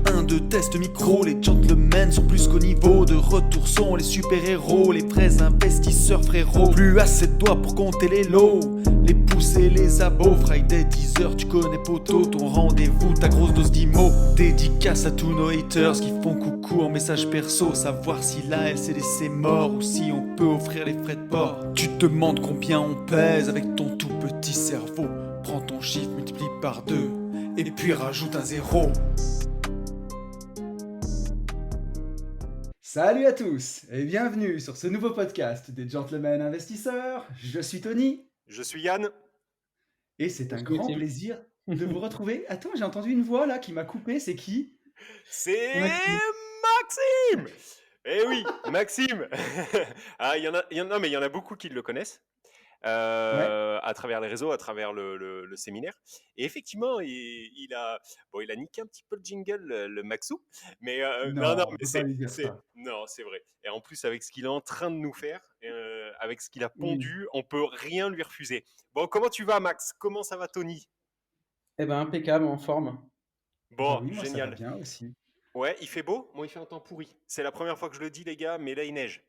1, 2, test micro. Les gentlemen sont plus qu'au niveau. De retour sont les super-héros, les vrais investisseurs frérots. Plus assez de doigts pour compter les lots, les pouces et les abos. Friday 10h, tu connais poto, ton rendez-vous, ta grosse dose d'IMO. Dédicace à tous nos haters qui font coucou en message perso. Savoir si la LCDC mort ou si on peut offrir les frais de port. Tu te demandes combien on pèse avec ton tout petit cerveau. Prends ton chiffre, multiplie par 2 et puis rajoute un 0. Salut à tous et bienvenue sur ce nouveau podcast des Gentlemen Investisseurs. Je suis Tony Je suis Yann. et c'est Je un suis grand Maxime. plaisir de vous retrouver. Attends, j'ai entendu une voix là qui m'a coupé, c'est qui? C'est Maxime. Maxime. Eh oui, Maxime. Il y en a beaucoup qui le connaissent Ouais. à travers les réseaux, à travers le séminaire. Et effectivement, il a niqué un petit peu le jingle, le Maxou. Mais non, Non, on mais peut pas lui dire c'est, ça. non, c'est vrai. Et en plus, avec ce qu'il est en train de nous faire, avec ce qu'il a Oui. pondu, on peut rien lui refuser. Bon, comment tu vas, Max? Comment ça va, Tony? Eh ben, impeccable, en forme. Bah Bon, oui, moi ça va génial. bien aussi. Ouais, il fait beau. Moi, il fait un temps pourri. C'est la première fois que je le dis, les gars, mais là, il neige.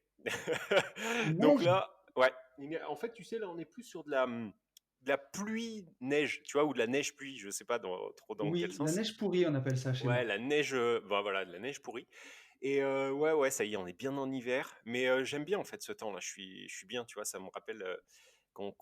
Il Donc neige? là, ouais. En fait, tu sais, là, on est plus sur de la pluie-neige, tu vois, ou de la neige-pluie. Je sais pas trop dans quel Oui, la sens. neige pourrie, on appelle ça chez Ouais, moi. la neige, bah voilà, de la neige pourrie. Et ouais, ça y est, on est bien en hiver. Mais j'aime bien, en fait, ce temps-là. Je suis bien, tu vois, ça me rappelle qu'on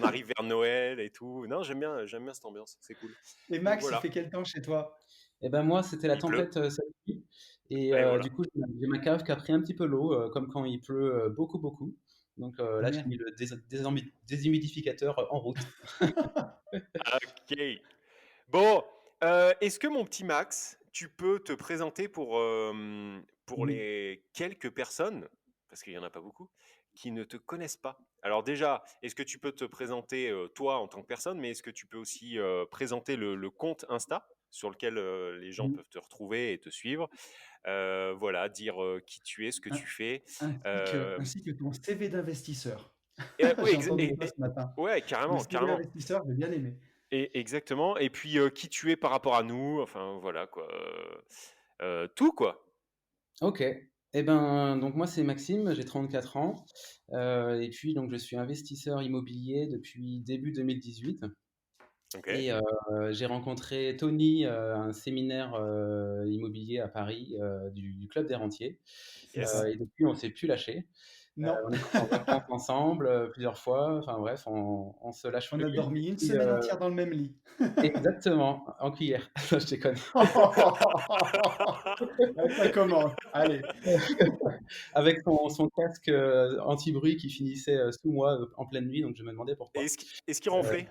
arrive vers Noël et tout. Non, j'aime bien cette ambiance. C'est cool. Et Donc Max, il voilà, fait quel temps chez toi? Eh ben, moi, c'était la il pleut. tempête cette nuit. Et Et voilà. du coup, j'ai ma cave qui a pris un petit peu l'eau, comme quand il pleut beaucoup, beaucoup. Donc Ah là, j'ai merde. mis le déshumidificateur en route. Ok. Bon, est-ce que mon petit Max, tu peux te présenter pour Oui. les quelques personnes, parce qu'il n'y en a pas beaucoup, qui ne te connaissent pas? Alors déjà, est-ce que tu peux te présenter toi en tant que personne, mais est-ce que tu peux aussi présenter le compte Insta sur lequel les gens Oui. peuvent te retrouver et te suivre? Voilà, dire qui tu es, ce que Hein, tu fais. ainsi Euh, ainsi que ton CV d'investisseur. ouais, J'ai entendu ça ce matin. ouais, Le carrément, CV carrément. d'investisseur, j'ai bien aimé. Et exactement. Et puis qui tu es par rapport à nous. Enfin voilà quoi. Tout quoi. Ok. Eh ben, donc moi, c'est Maxime, j'ai 34 ans. Et puis, donc, je suis investisseur immobilier depuis début 2018. Ok. Et j'ai rencontré Tony à un séminaire immobilier à Paris du Club des Rentiers. C'est Yes. ça. Et depuis, on ne s'est plus lâché. Non. On est parti en vacances ensemble plusieurs fois. Enfin bref, on se lâche On a plus. Et dormi une puis, semaine entière dans le même lit. exactement, en cuillère. Je déconne. Là, ça commence. Allez. Avec son casque anti-bruit qui finissait sous moi en pleine nuit, donc je me demandais Et pourquoi. est-ce qu'il Euh, ronflait?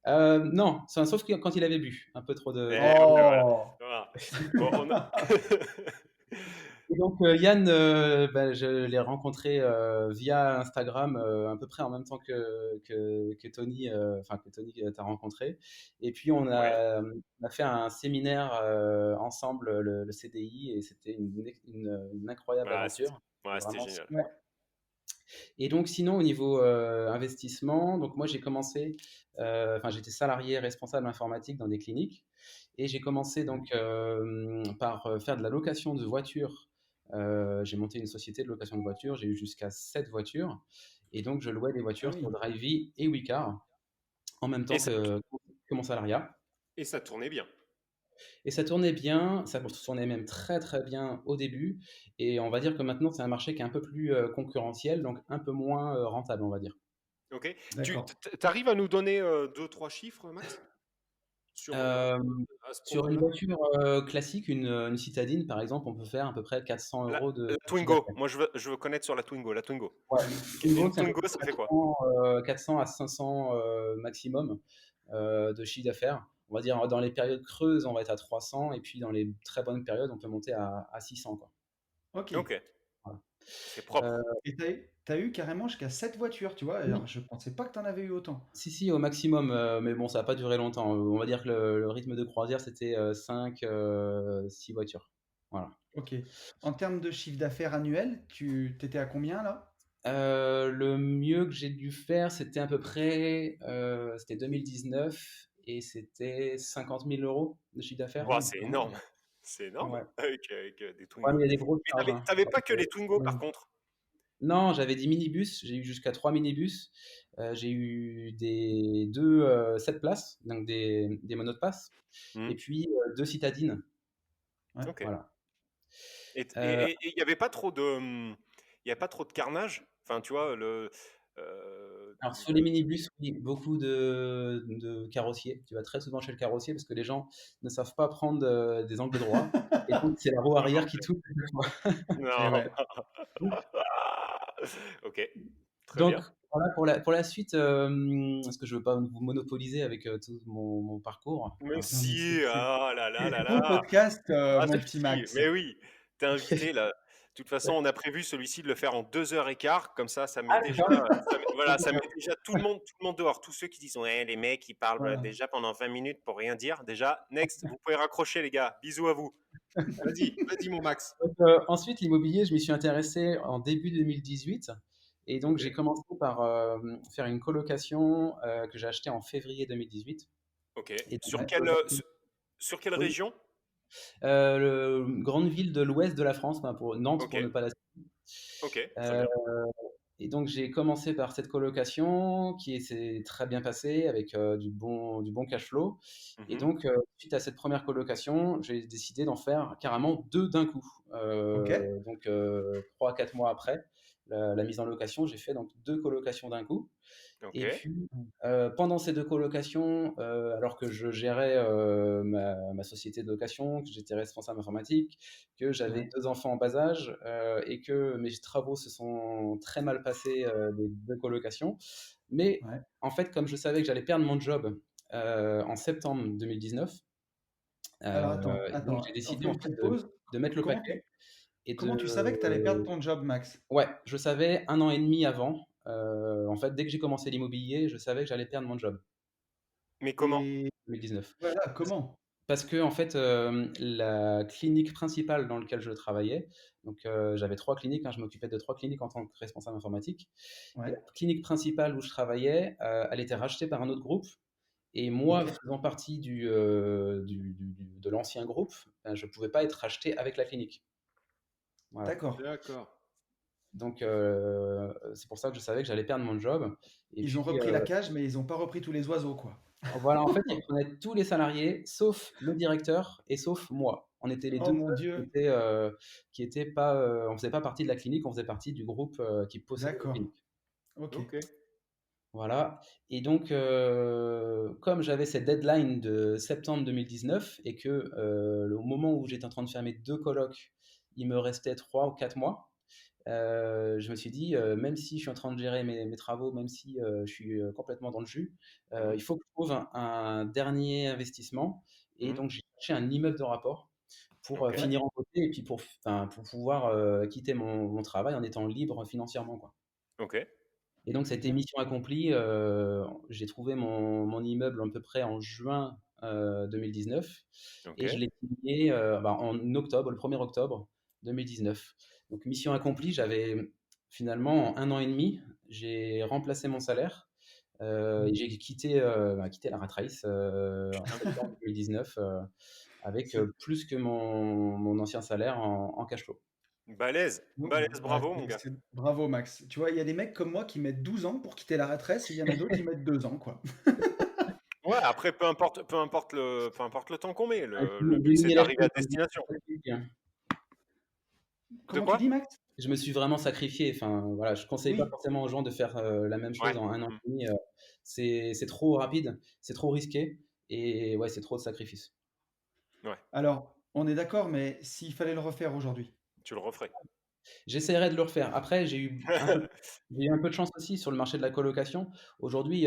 non, sauf quand il avait bu, un peu trop Eh d'alcool. ouais, voilà. Oh! Voilà. Bon, on a. Et donc Yann, bah, je l'ai rencontré via Instagram à peu près en même temps que Tony, enfin que Tony t'a rencontré. Et puis Ouais. on a fait un séminaire ensemble, le CDI, et c'était une incroyable Voilà, c'était aventure. ouais, C'était c'était vraiment génial. Ouais. super. Et donc sinon au niveau investissement, donc moi j'ai commencé, enfin j'étais salarié responsable informatique dans des cliniques, et j'ai commencé donc par faire de la location de voitures. J'ai monté une société de location de voitures, j'ai eu jusqu'à 7 voitures, et donc je louais des Ah voitures sur oui. Drivey et Wicar en même Et temps ça, que mon salariat. et ça tournait bien. Et ça tournait bien, ça tournait même très très bien au début, et on va dire que maintenant c'est un marché qui est un peu plus concurrentiel, donc un peu moins rentable, on va dire. Ok. Tu D'accord. arrives à nous donner deux, trois chiffres, Max, sur Hem, à ce sur une propos-là? voiture, classique, une citadine par exemple, on peut faire à peu près 400 La, euros de la chiffre Twingo. d'affaires. Moi, je veux connaître sur la Twingo. La Twingo. Ouais, Twingo, Une c'est à peu Twingo, près ça fait quoi? 400 à 500 maximum de chiffre d'affaires. On va dire dans les périodes creuses, on va être à 300, et puis dans les très bonnes périodes, on peut monter à 600 quoi. OK. Ok. Voilà. C'est Heu, propre. Et t'as eu carrément jusqu'à 7 voitures, tu vois? Alors, oui, je pensais pas que t'en avais eu autant. si, au maximum, mais bon, ça a pas duré longtemps. On va dire que le rythme de croisière, c'était 5, 6 voitures. Voilà. OK. En termes de chiffre d'affaires annuel, tu étais à combien là? Le mieux que j'ai dû faire, c'était à peu près, c'était 2019, et c'était 50 000 € de chiffre Ah d'affaires. Ouah, oui, c'est quand même. énorme. C'est énorme, Ouais. avec des Ouais, mais Twingo. il y a des grosses Mais charges, hein. t'avais Donc, pas que les Twingo, par contre? non, j'avais des minibus, j'ai eu jusqu'à 3 minibus. J'ai eu des 2 7 places, donc des monopass Mmh. et puis, 2 citadines, Ouais. OK. voilà. Et Heu, il y avait pas trop de, il y a pas trop de carnage? Enfin, tu vois, alors sur les minibus, oui, beaucoup de carrossiers. Tu vas très souvent chez le carrossier parce que les gens ne savent pas prendre, des angles droits et donc c'est la roue arrière qui touche à chaque fois. Et Non. ouais. OK, très Donc bien. voilà pour la suite, parce que je veux pas vous monopoliser avec, tout mon parcours, Mais Non, mais si, ah là là là c'est ton là. podcast, Ah mon si, petit si, Max. mais oui, tu invité là. De toute façon, on a prévu celui-ci de le faire en 2 heures et quart, comme ça met Ah déjà, d'accord. voilà, ça met déjà tout le monde dehors. Tous ceux qui disent: «Ouais, les mecs, ils parlent, Voilà. déjà pendant 20 minutes pour rien dire». Déjà, next, vous pouvez raccrocher les gars. Bisous à vous. Vas-y mon Max. Donc, ensuite l'immobilier, je m'y suis intéressé en début 2018 et donc OK, j'ai commencé par, faire une colocation, que j'ai achetée en février 2018 OK. et donc Sur Ouais. cette quelle, colocation oui, région? grande ville de l'ouest de la France, enfin pour Nantes OK, pour ne pas la OK, très citer. bien. Et donc j'ai commencé par cette colocation qui s'est très bien passée avec, du bon cash flow et Mmh. donc, suite à cette première colocation, j'ai décidé d'en faire carrément 2 d'un coup. OK. Donc, 3 à 4 mois après la mise en location, j'ai fait donc 2 colocations d'un coup et OK, puis, pendant ces 2 colocations, alors que je gérais, ma société de location, que j'étais responsable informatique, que j'avais Ouais. 2 enfants en bas âge, et que mes travaux se sont très mal passés, les 2 colocations. Mais Ouais. en fait, comme je savais que j'allais perdre mon job, en septembre 2019, Alors attends, donc attends, j'ai on décidé fait en une fait petite pause. de mettre le Comment tu paquet et comment tu savais que tu allais perdre ton job, Max? ouais, je savais 1 an et demi avant, en fait, dès que j'ai commencé l'immobilier, je savais que j'allais perdre mon job, mais comment? Et 2019. voilà, comment? Parce que en fait, la clinique principale dans laquelle je travaillais, donc j'avais 3 cliniques, hein, je m'occupais de 3 cliniques en tant que responsable informatique et la Ouais. clinique principale où je travaillais, elle était rachetée par un autre groupe et moi, OK. faisant partie de l'ancien groupe, je ne pouvais pas être racheté avec la clinique. Voilà. D'accord. D'accord. Donc c'est pour ça que je savais que j'allais perdre mon job et Ils ont puis, repris la cage, mais ils ont pas repris tous les oiseaux, quoi. voilà, en fait, ils prenaient tous les salariés, sauf le directeur et sauf moi. On était les Oh 2 mon seuls Dieu! qui étaient pas, on faisait pas partie de la clinique, on faisait partie du groupe, qui possédait la D'accord. clinique. OK. OK. Voilà et donc comme j'avais cette deadline de septembre 2019 et que, au moment où j'étais en train de faire mes 2 colocs, il me restait 3 ou 4 mois, je me suis dit, même si je suis en train de gérer mes travaux, même si, je suis, complètement dans le jus, Mmh. il faut que je trouve un dernier investissement et Mmh. donc j'ai cherché un immeuble de rapport pour, OK. Ouais. finir en beauté et puis pour pouvoir, quitter mon travail en étant libre financièrement, quoi. OK. Et donc ça a été mission accomplie, j'ai trouvé mon immeuble à peu près en juin, 2019 et je OK. l'ai signé, en octobre, le 1er octobre 2019. Donc mission accomplie, j'avais finalement en 1 an et demi, j'ai remplacé mon salaire, et j'ai quitté la rat race, en septembre 2019, avec, C'est plus que mon ancien salaire en cash flow. Balèze, bon, balèze, ouais, bravo mon gars. bravo, Max. Tu vois, il y a des mecs comme moi qui mettent 12 ans pour quitter la retraite et il y en a d'autres qui mettent 2 ans, quoi. Ouais, après peu importe le temps qu'on met, Ah, il le faut but c'est diminuer les d'arriver à choses, hein, destination. hein. De Comment tu quoi? dis, Max? Je me suis vraiment sacrifié. Enfin, voilà, je conseille pas Oui. forcément aux gens de faire, la même chose Ouais. en 1 an Mmh. et demi, c'est trop rapide, c'est trop risqué et ouais, c'est trop de sacrifices. Ouais, Alors, on est d'accord, mais s'il fallait le refaire aujourd'hui? tu le referais. J'essaierai de le refaire. Après, j'ai eu un peu de chance aussi sur le marché de la colocation. Aujourd'hui,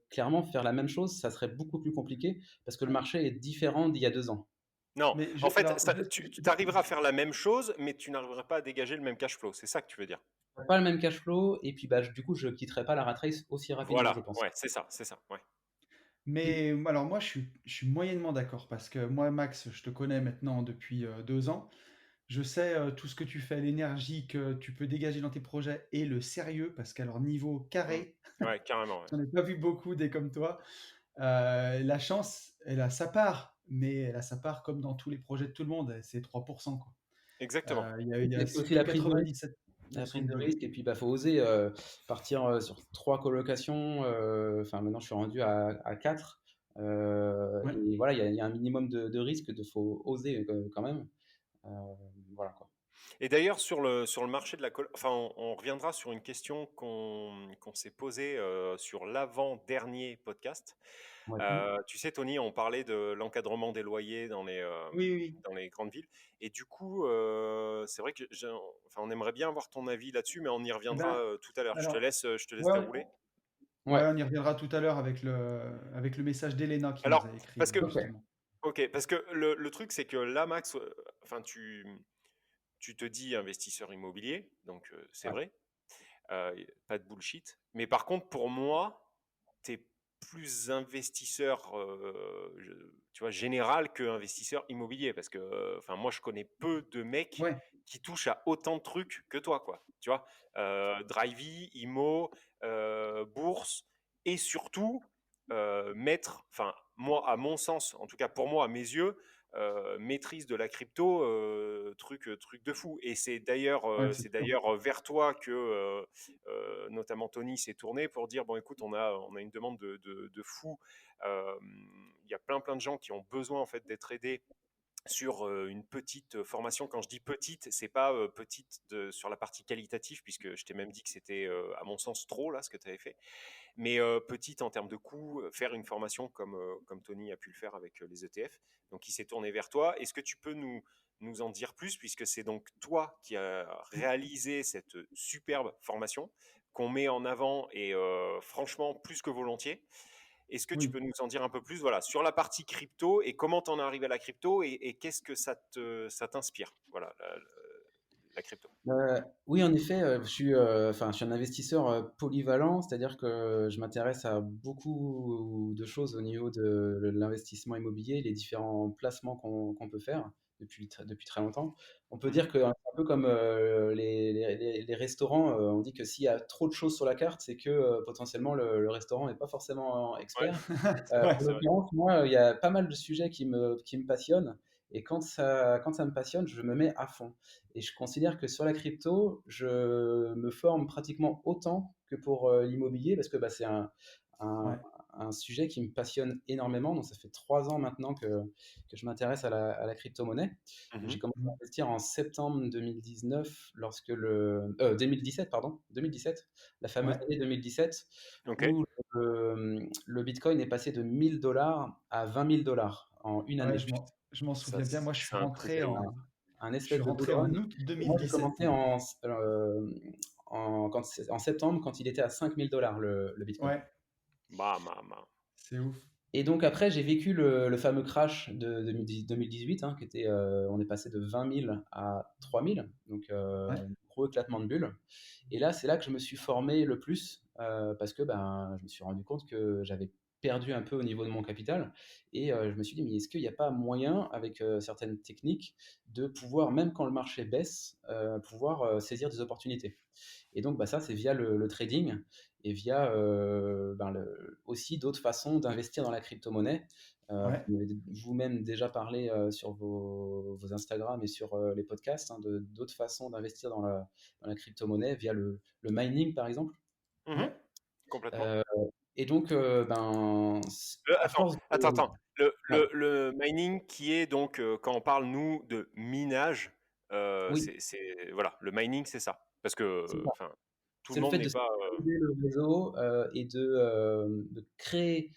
clairement, faire la même chose, ça serait beaucoup plus compliqué parce que le marché est différent d'il y a 2 ans. Non, Mais en fait, alors, ça tu arriveras à faire la même chose, mais tu n'arriveras pas à dégager le même cash flow, c'est ça que tu veux dire? Pas le même cash flow et puis, bah, du coup, je quitterai pas la rat race aussi rapidement, je Voilà, pense. ouais, c'est ça, ouais. mais alors moi, je suis moyennement d'accord parce que moi, Max, je te connais maintenant depuis 2 ans. Je sais tout ce que tu fais, l'énergie que tu peux dégager dans tes projets et le sérieux, parce qu'alors niveau Mmh. carré, Ouais, carrément, ouais. j'en ai pas vu beaucoup des comme toi. La chance, elle a sa part mais elle a sa part comme dans tous les projets de tout le monde, c'est 3%, quoi. Exactement. Il y a C'est aussi surtout la prise de risque. 97% de boulot. Et puis, faut oser partir sur 3 colocations. Enfin, maintenant, je suis rendu à 4. Ouais. Et voilà, il y a un minimum de risque, faut oser quand même. Euh, voilà quoi. Et d'ailleurs, sur le marché de la coloc, enfin, on reviendra sur une question qu'on s'est posée sur l'avant-dernier podcast. Ouais. Tu sais, Tony, on parlait de l'encadrement des loyers Oui, oui. dans les grandes villes. Et du coup, c'est vrai que enfin, on aimerait bien avoir ton avis là-dessus, mais on y Eh reviendra ben, tout à l'heure. alors, Je te laisse ouais, dérouler. ouais, Ouais. on y reviendra tout à l'heure avec le message d'Elena qui nous Alors, a écrit, parce que, Ok. justement. ok, parce que le truc, c'est que là, Max, enfin, tu te dis investisseur immobilier, donc c'est Ouais. vrai. Pas de bullshit. Mais par contre, pour moi, tu es plus investisseur tu vois, général que investisseur immobilier. Parce que enfin, moi, je connais peu de mecs Ouais, qui touchent à autant de trucs que toi, quoi. Tu vois, Drivey, IMO, bourse, et surtout, mettre, enfin, moi, à mon sens, en tout cas pour moi, à mes yeux, maîtrise de la crypto, truc de fou. Et ouais, c'est c'est sûr. d'ailleurs vers toi que notamment Tony s'est tourné pour dire bon écoute on a une demande de fou. Il y a plein de gens qui ont besoin en fait d'être aidés sur une petite formation. Quand je dis petite, c'est pas petite sur la partie qualitative, puisque je t'ai même dit que c'était, à mon sens, trop là ce que tu avais fait, mais petite en termes de coût, faire une formation comme Tony a pu le faire avec les ETF. Donc il s'est tourné vers toi. Est-ce que tu peux nous en dire plus, puisque c'est donc toi qui as réalisé cette superbe formation qu'on met en avant et franchement plus que volontiers. Est-ce que tu Oui. peux nous en dire un peu plus, voilà, sur la partie crypto et comment tu en es arrivé à la crypto et qu'est-ce que ça t'inspire, voilà, la crypto. Oui, en effet, je suis un investisseur polyvalent, c'est-à-dire que je m'intéresse à beaucoup de choses au niveau de l'investissement immobilier, les différents placements qu'on peut faire depuis très longtemps. On peut Mhm. dire que c'est un peu comme les restaurants, on dit que s'il y a trop de choses sur la carte, c'est que potentiellement le restaurant n'est pas forcément Ouais, expert. c'est vrai, En c'est vrai. l'occurrence, moi, il y a pas mal de sujets qui me passionnent. Et quand ça me passionne, je me mets à fond. Et je considère que sur la crypto, je me forme pratiquement autant que pour l'immobilier parce que bah, c'est un, Ouais. un sujet qui me passionne énormément. Donc, ça fait 3 ans maintenant que je m'intéresse à la crypto-monnaie. Donc, j'ai Mhm. commencé à investir en septembre 2019, 2017, pardon, 2017, la fameuse Ouais. année 2017, Ok. où le Bitcoin est passé de 1000 $ à 20 000 $ en une Ouais, année. je m'en Ça, souviens bien. Moi, c'est un truc de ouf. Un je suis espèce de rentré bull en run. août Et moi, j'ai 2017, commencé hein. en septembre, quand il était à 5 000 $ le Bitcoin. Ouais, Bah, bah, bah. c'est ouf. Et donc après, j'ai vécu le fameux crash de 2018, hein, on est passé de 20 000 à 3 000, donc Ouais, gros éclatement de bulle. Et là, c'est là que je me suis formé le plus, parce que ben, je me suis rendu compte que j'avais perdu un peu au niveau de mon capital. Et je me suis dit, mais est-ce qu'il n'y a pas moyen, avec certaines techniques, de pouvoir, même quand le marché baisse, pouvoir saisir des opportunités. Et donc, bah, ça, c'est via le trading et via aussi d'autres façons d'investir dans la crypto-monnaie. ouais, Vous avez vous-même déjà parlé sur vos Instagram et sur les podcasts, hein, d'autres façons d'investir dans la crypto-monnaie via le mining, par exemple. Mhm. ouais, Complètement. Euh, et donc, à Attends, force attends. ouais, Le mining qui est donc, quand on parle, nous, de minage, oui, voilà, le mining, c'est ça. Parce que, c'est ça. enfin, tout le C'est le monde fait n'est de pas. sécuriser le réseau et de créer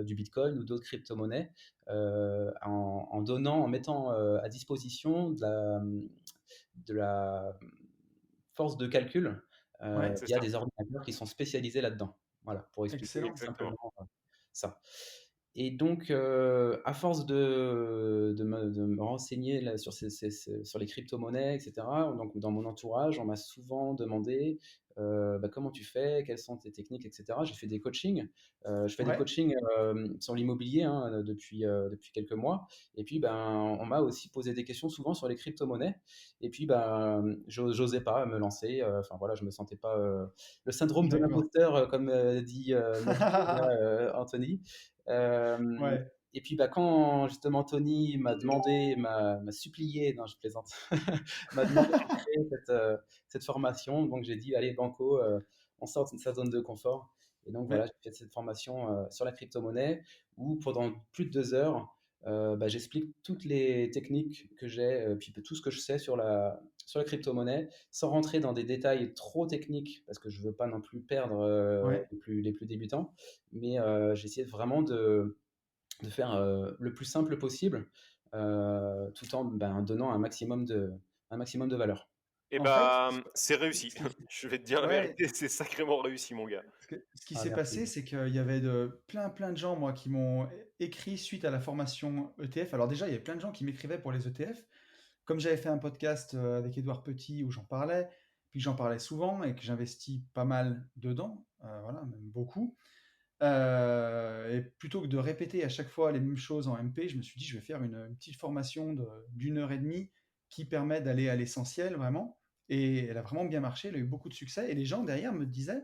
du Bitcoin ou d'autres crypto-monnaies en donnant, en mettant à disposition de la force de calcul ouais, C'est via ça, des ordinateurs qui sont spécialisés là-dedans. Voilà, pour expliquer excellent. exactement. simplement ça. Et donc, à force de me renseigner là, sur, sur les crypto-monnaies, etc., donc dans mon entourage, on m'a souvent demandé bah, comment tu fais, quelles sont tes techniques, etc. J'ai fait des coachings. Je fais des Ouais, coachings sur l'immobilier hein, depuis quelques mois. Et puis, ben, on m'a aussi posé des questions souvent sur les crypto-monnaies. Et puis, ben, j'osais pas me lancer. Enfin, voilà, je me sentais pas. Le syndrome de d'accord. l'imposteur, comme dit mon collègue là, Anthony. Euh, Ouais, Et puis bah, quand justement Tony m'a supplié, non je plaisante, m'a demandé de créer cette formation, donc j'ai dit allez banco, on sort de sa zone de confort. Et donc voilà, Mais j'ai fait cette formation sur la crypto-monnaie où pendant plus de 2 heures, bah, j'explique toutes les techniques que j'ai, puis tout ce que je sais sur la crypto-monnaie, sans rentrer dans des détails trop techniques, parce que je veux pas non plus perdre ouais. les plus débutants. Mais j'ai essayé vraiment de faire le plus simple possible, tout en ben, donnant un maximum de valeur. Et En fait, c'est réussi. ce qui, Je vais te dire la ouais, vérité, c'est sacrément réussi, mon gars. ce qui Ah, s'est passé, merci. c'est qu'il y avait plein de gens, moi, qui m'ont écrit suite à la formation ETF. Alors déjà, il y avait plein de gens qui m'écrivaient pour les ETF. Comme j'avais fait un podcast avec Édouard Petit où j'en parlais, puis que j'en parlais souvent et que j'investis pas mal dedans, voilà, même beaucoup. Et plutôt que de répéter à chaque fois les mêmes choses en MP, je me suis dit, je vais faire une petite formation d'1 heure et demie qui permet d'aller à l'essentiel vraiment. Et elle a vraiment bien marché, elle a eu beaucoup de succès. Et les gens derrière me disaient,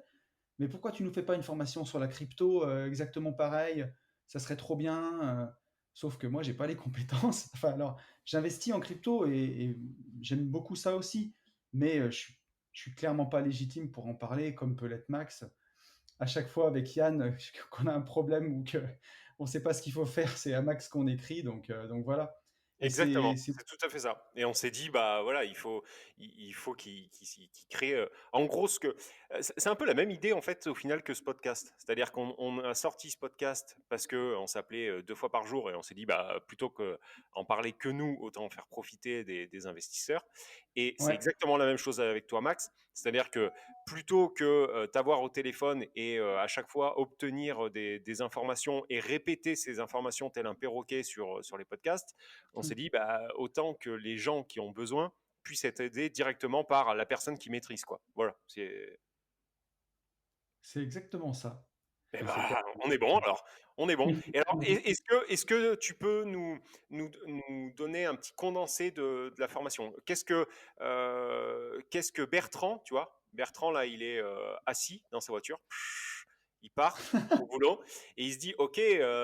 mais pourquoi tu nous fais pas une formation sur la crypto exactement pareil? Ça serait trop bien. Sauf que moi, j'ai pas les compétences. Enfin, alors, j'investis en crypto et j'aime beaucoup ça aussi. Mais je suis clairement pas légitime pour en parler, comme peut l'être Max. À chaque fois avec Yann, qu'on a un problème ou qu'on ne sait pas ce qu'il faut faire, c'est à Max qu'on écrit. Donc voilà. Et Exactement, c'est tout à fait ça. Et on s'est dit, bah voilà, il faut qu'il crée. En gros, c'est un peu la même idée en fait au final que ce podcast. C'est-à-dire qu'on a sorti ce podcast parce que on s'appelait 2 fois par jour et on s'est dit, bah plutôt que en parler que nous, autant en faire profiter des investisseurs. Et c'est ouais, exactement la même chose avec toi, Max. C'est-à-dire que plutôt que t'avoir au téléphone et à chaque fois obtenir des informations et répéter ces informations tel un perroquet sur les podcasts, on s'est dit bah, autant que les gens qui ont besoin puissent être aidés directement par la personne qui maîtrise, quoi. Voilà. c'est exactement ça. Eh C'est clair. bah, on est bon alors. On est bon. Et alors, est-ce que tu peux nous donner un petit condensé de la formation? Qu'est-ce que Bertrand, tu vois? Bertrand, là, il est assis dans sa voiture. Il part au boulot et il se dit, OK,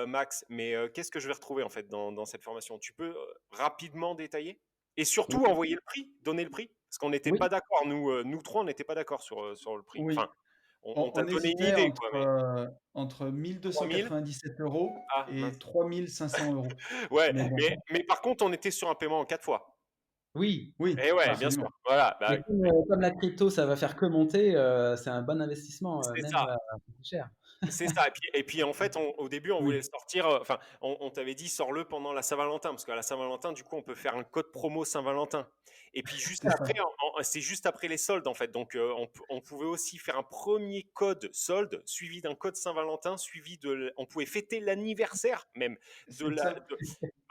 Max, mais qu'est-ce que je vais retrouver en fait dans cette formation? Tu peux rapidement détailler? Et surtout Oui, envoyer le prix, donner le prix? Parce qu'on n'était pas oui, d'accord, nous trois, on n'était pas d'accord sur le prix. Enfin, Oui, on t'a on donné une hésitait idée, quoi, mais entre 3000. 1 297 € Ah, et mince. 3 500 €. Ouais, Mais bon, mais par contre, on était sur un paiement en 4 fois. oui. oui, Eh ouais, bien sûr. absolument. Voilà, bah, Mais comme la crypto, ça va faire que monter, c'est un bon investissement, c'est même ça. un peu plus cher. C'est ça. Et puis en fait, au début, on voulait le Oui, sortir. Enfin, on t'avait dit, sors-le pendant la Saint-Valentin, parce qu'à la Saint-Valentin, du coup, on peut faire un code promo Saint-Valentin. Et puis juste c'est après, ça. c'est juste après les soldes, en fait. Donc, on pouvait aussi faire un premier code solde suivi d'un code Saint-Valentin, on pouvait fêter l'anniversaire même de C'est la. ça.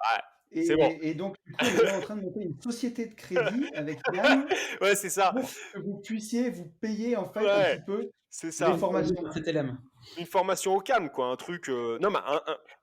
Ah, c'est bon. Et donc, du coup, on est même en train de monter une société de crédit avec Yann Ouais, c'est ça. pour que vous puissiez vous payer en fait un Ouais, petit peu c'est les ça. Sponsorisé formations. par CTLM. Une formation au calme, quoi, un truc. Non, mais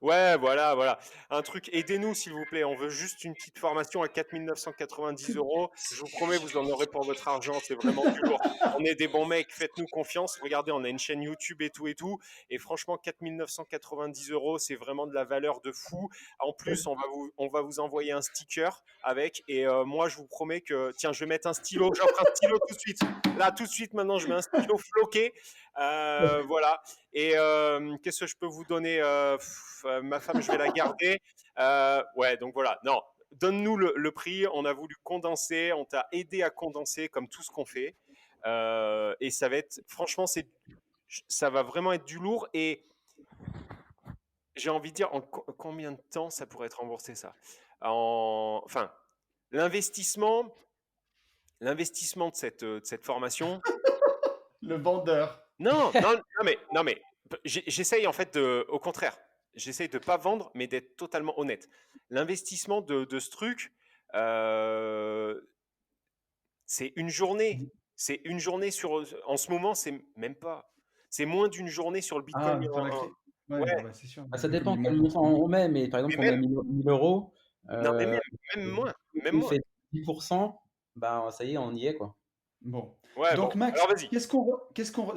ouais, voilà, un truc. Aidez-nous, s'il vous plaît. On veut juste une petite formation à 4 990 €. Je vous promets, vous en aurez pour votre argent. C'est vraiment du lourd. On est des bons mecs. Faites-nous confiance. Regardez, on a une chaîne YouTube et tout et tout. Et franchement, 4 990 €, c'est vraiment de la valeur de fou. En plus, on va vous envoyer un sticker avec. Et moi, je vous promets que, tiens, je vais mettre un stylo. J'offre un stylo tout de suite. Là, tout de suite, maintenant, je mets un stylo floqué. Voilà. Et qu'est-ce que je peux vous donner? Ma femme, je vais la garder. Ouais, donc voilà. Non, donne-nous le prix. On a voulu condenser. On t'a aidé à condenser comme tout ce qu'on fait. Et ça va être, franchement, ça va vraiment être du lourd. Et j'ai envie de dire, en combien de temps ça pourrait être remboursé, ça? Enfin, l'investissement, l'investissement de cette formation. Le vendeur. Non, non, non, mais j'essaye en fait au contraire, j'essaye de pas vendre, mais d'être totalement honnête. L'investissement de ce truc, euh, c'est une journée. C'est une journée en ce moment, c'est même pas. C'est moins d'une journée sur le Bitcoin Ah, numéro sur la un. crypto. Ouais, Ouais, ah bah, c'est sûr. Bah, ça Comme dépend il quel monte en ce montant moment. on met, mais par mais exemple, on met même, 1 000 €, non, mais heu, même moins, même il moins. fait 10%, bah, ça y est, on y est, quoi. Bon. Ouais, bon, Donc, Max, alors vas-y. parce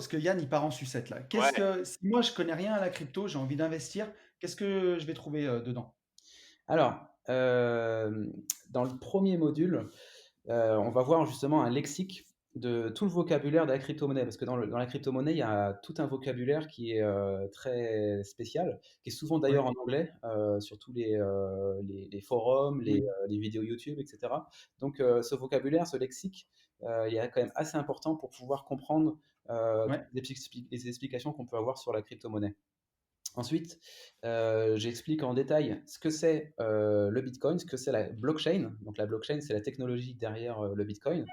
que Yann, il part en sucette là. Ouais, Si moi je connais rien à la crypto, j'ai envie d'investir, Qu'est-ce que je vais trouver dedans? Alors, dans le premier module, on va voir justement un lexique de tout le vocabulaire de la crypto-monnaie. Parce que dans la crypto-monnaie, il y a tout un vocabulaire qui est très spécial, qui est souvent d'ailleurs Ouais, en anglais, sur tous les forums, oui, les vidéos YouTube, etc. Donc ce vocabulaire, ce lexique, il est quand même assez important pour pouvoir comprendre ouais, les explications qu'on peut avoir sur la crypto-monnaie. Ensuite, j'explique en détail ce que c'est le Bitcoin, ce que c'est la blockchain. Donc la blockchain, c'est la technologie derrière le Bitcoin.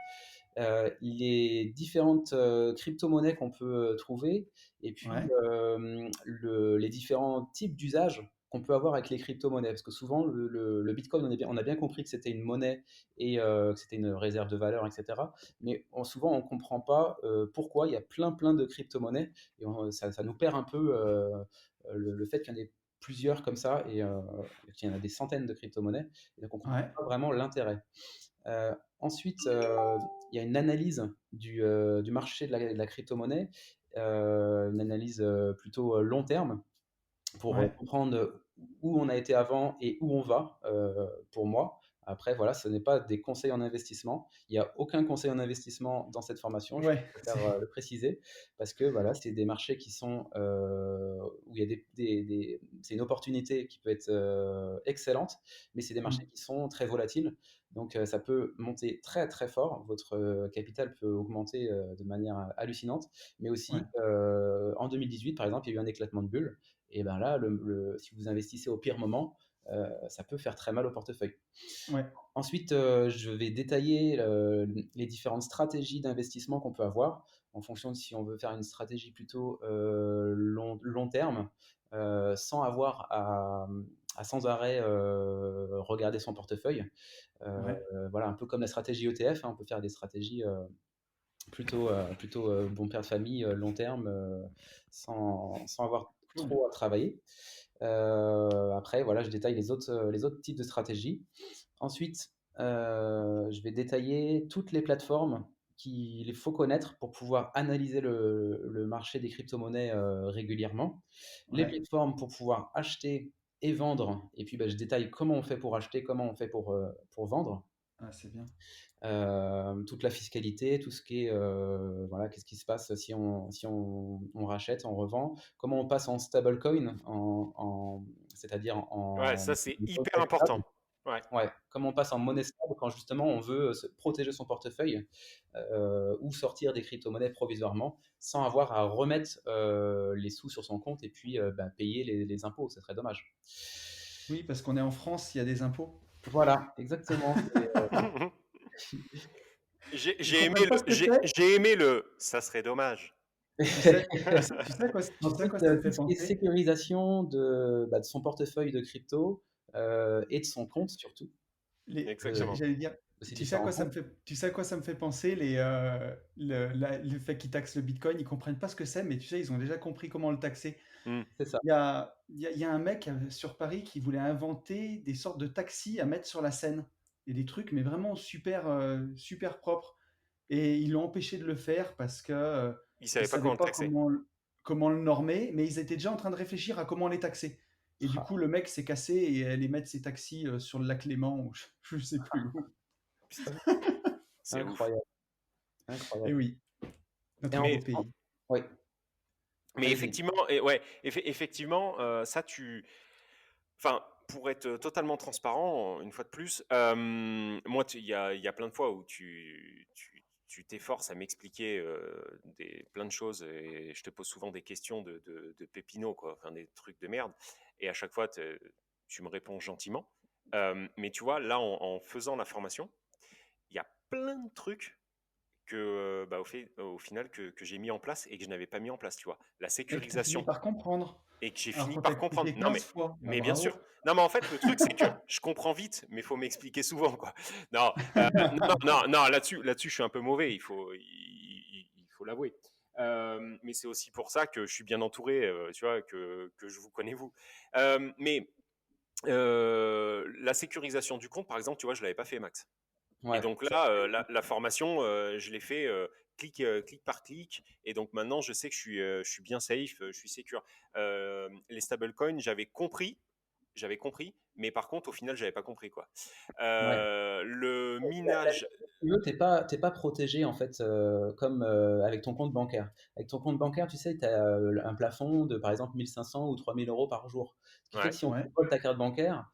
Les différentes crypto-monnaies qu'on peut trouver, et puis ouais, les différents types d'usages qu'on peut avoir avec les crypto-monnaies. Parce que souvent, le Bitcoin, on a bien compris que c'était une monnaie et que c'était une réserve de valeur, etc. Mais souvent, on ne comprend pas pourquoi il y a plein de crypto-monnaies, et ça nous perd un peu le fait qu'il y en ait plusieurs comme ça, et qu'il y en a des centaines de crypto-monnaies, et donc on ne comprend ouais, pas vraiment l'intérêt. Ensuite, il y a une analyse du marché de la crypto-monnaie, une analyse plutôt long terme, pour ouais. comprendre où on a été avant et où on va, pour moi. Après, voilà, ce n'est pas des conseils en investissement. Il n'y a aucun conseil en investissement dans cette formation, je Ouais, préfère le préciser, parce que voilà, c'est des marchés qui sont où il y a c'est une opportunité qui peut être excellente, mais c'est des marchés mm, qui sont très volatiles. Donc ça peut monter très très fort, votre capital peut augmenter de manière hallucinante, mais ouais, aussi en 2018 par exemple, il y a eu un éclatement de bulle, et ben là, si vous investissez au pire moment, ça peut faire très mal au portefeuille. ouais, Ensuite, je vais détailler les différentes stratégies d'investissement qu'on peut avoir en fonction de si on veut faire une stratégie plutôt long terme, sans avoir à sans arrêt regarder son portefeuille. ouais. Voilà, un peu comme la stratégie ETF, hein, on peut faire des stratégies plutôt bon père de famille, long terme, sans avoir Cool. trop à travailler. Après, voilà, je détaille les autres types de stratégies. Ensuite, je vais détailler toutes les plateformes qu'il faut connaître pour pouvoir analyser le marché des crypto-monnaies régulièrement. Les Ouais. plateformes pour pouvoir acheter et vendre. Et puis, bah, je détaille comment on fait pour acheter, comment on fait pour vendre. Ah, c'est bien. Toute la fiscalité, tout ce qui est, voilà, qu'est-ce qui se passe si on rachète, on revend, comment on passe en stablecoin, c'est-à-dire Ouais, en ça c'est hyper monnaie stable. important. Ouais. Ouais, comment on passe en monnaie stable quand justement on veut se protéger son portefeuille, ou sortir des crypto-monnaies provisoirement sans avoir à remettre les sous sur son compte, et puis bah, payer les impôts, c'est très dommage. Oui, parce qu'on est en France, il y a des impôts. Voilà, exactement. Ils comprennent pas ce que c'est. J'ai aimé le ça serait dommage. Tu sais à Ensuite, quoi ça me tout fait ce qui est penser? sécurisation de son portefeuille de crypto, et de son compte surtout, Exactement. J'allais dire, de ses tu sais à différents quoi ça me comptes. fait, tu sais à quoi ça me fait penser le fait qu'ils taxent le Bitcoin, ils comprennent pas ce que c'est, mais tu sais, ils ont déjà compris comment le taxer. Hmm. C'est ça. Il y a un mec sur Paris qui voulait inventer des sortes de taxis à mettre sur la Seine. Et des trucs, mais vraiment super propres. Et ils l'ont empêché de le faire parce que Ils ils savaient pas savaient comment le pas taxer. comment le normer, mais ils étaient déjà en train de réfléchir à comment les taxer. Et du coup, le mec s'est cassé et allait mettre ses taxis sur le lac Léman ou je sais plus où. Putain, c'est ouf. Incroyable, Et incroyable. oui, Et notre beau Mais pays. oui, Mais allez-y. effectivement, et ouais, effectivement, ça enfin, pour être totalement transparent, une fois de plus, moi, il y a plein de fois où tu t'efforces à m'expliquer plein de choses et je te pose souvent des questions de pépino, quoi, enfin des trucs de merde. Et à chaque fois, tu me réponds gentiment. Mais tu vois, là, en faisant la formation, il y a plein de trucs que, bah, au final, que j'ai mis en place et que je n'avais pas mis en place, tu vois. La Et que tu as fini sécurisation par comprendre. et que j'ai Alors fini qu'on t'a par comprendre. expliqué Non, 15 fois. Bah mais bien sûr. bravo. Non, mais en fait, le truc, c'est que je comprends vite, mais il faut m'expliquer souvent, quoi. Non, non, là-dessus, je suis un peu mauvais, il faut l'avouer. Mais c'est aussi pour ça que je suis bien entouré, tu vois, que je vous connais, vous. Mais la sécurisation du compte, par exemple, tu vois, je ne l'avais pas fait, Max. Et Ouais, donc ça, là, la formation, je l'ai fait clic par clic. Et donc maintenant, je sais que je suis bien safe, je suis secure. Les stablecoins, j'avais compris, mais par contre, au final, j'avais pas compris quoi. Ouais. Le La minage, différence, si tu veux, t'es pas protégé en fait comme avec ton compte bancaire. Avec ton compte bancaire, tu sais, tu as un plafond de par exemple 1500 ou 3000 € par jour. Ce qui fait que ouais, si on te Ouais. vole ta carte bancaire,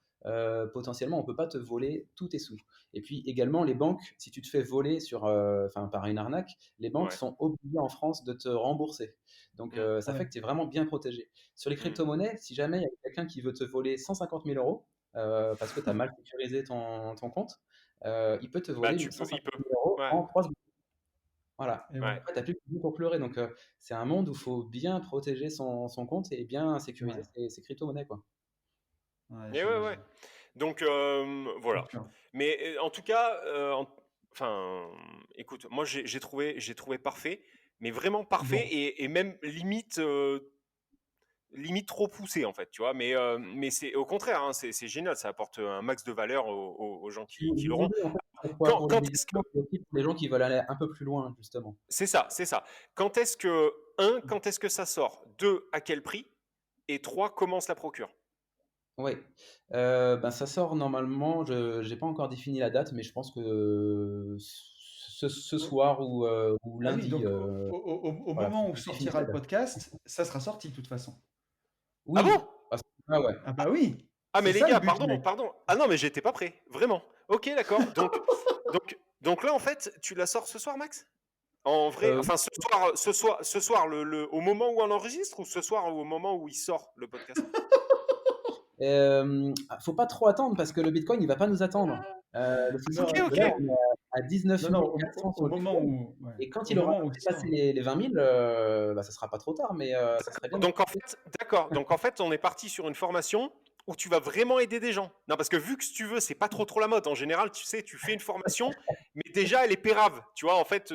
potentiellement on peut pas te voler tous tes sous. Et puis également les banques, si tu te fais voler par une arnaque, les banques ouais, sont obligées en France de te rembourser. Donc mm, ça fait Ouais. que tu es vraiment bien protégé. Sur les mm. crypto-monnaies, si jamais il y a quelqu'un qui veut te voler 150 000 euros parce que tu as mal sécurisé ton compte, il peut te Bah, voler il 150 peut, 000 euros ouais, en 3 secondes. Voilà. Et Et ouais. ouais. après, tu n'as plus de raison pour pleurer. Donc, c'est un monde où il faut bien protéger son compte et bien sécuriser Ouais. ses crypto-monnaies, quoi. Ouais, Et ouais, ouais. j'imagine. Donc voilà. Sûr. Mais en tout cas, enfin, écoute, moi j'ai trouvé parfait, mais vraiment parfait Bon. et même limite trop poussé en fait, tu vois. Mais c'est au contraire, hein, c'est génial, ça apporte un max de valeur aux gens qui Je vous l'auront. dis, en fait, pourquoi pour les Quand est-ce que débutants, mais aussi pour les gens qui veulent aller un peu plus loin, justement. c'est ça, c'est ça. Quand est-ce que ça sort? Deux, à quel prix? Et trois, comment on se la procure? Oui. Ben, ça sort normalement, je n'ai pas encore défini la date, mais je pense que ce Oh, soir ou ah oui, lundi, donc au voilà, moment où je définis sortira la le date. podcast, ça sera sorti de toute façon. Ah Oui, bon? ah ouais. Ah bah oui, Ah c'est mais les ça le gars, but, pardon, mec. pardon. Ah non mais j'étais pas prêt, vraiment. Ok, d'accord. Donc là en fait, tu la sors ce soir, Max? En vrai, Oui. enfin ce soir au moment où on enregistre ou ce soir au moment où il sort le podcast? Faut pas trop attendre parce que le Bitcoin, il va pas nous attendre. Le souci, Ok, c'est Non, que ok. là, on est à 19 non, non, 400 au sur le moment Bitcoin. où, ouais, Et quand au il aura moment où il dépassé sort. les 20 000, bah, ça sera pas trop tard, mais ça serait bien de Donc en profiter. fait, d'accord. Donc en fait, on est parti sur une formation où tu vas vraiment aider des gens. Non, parce que vu que si tu veux, c'est pas trop la mode. En général, tu sais, tu fais une formation, mais déjà elle est pérave. Tu vois, en fait,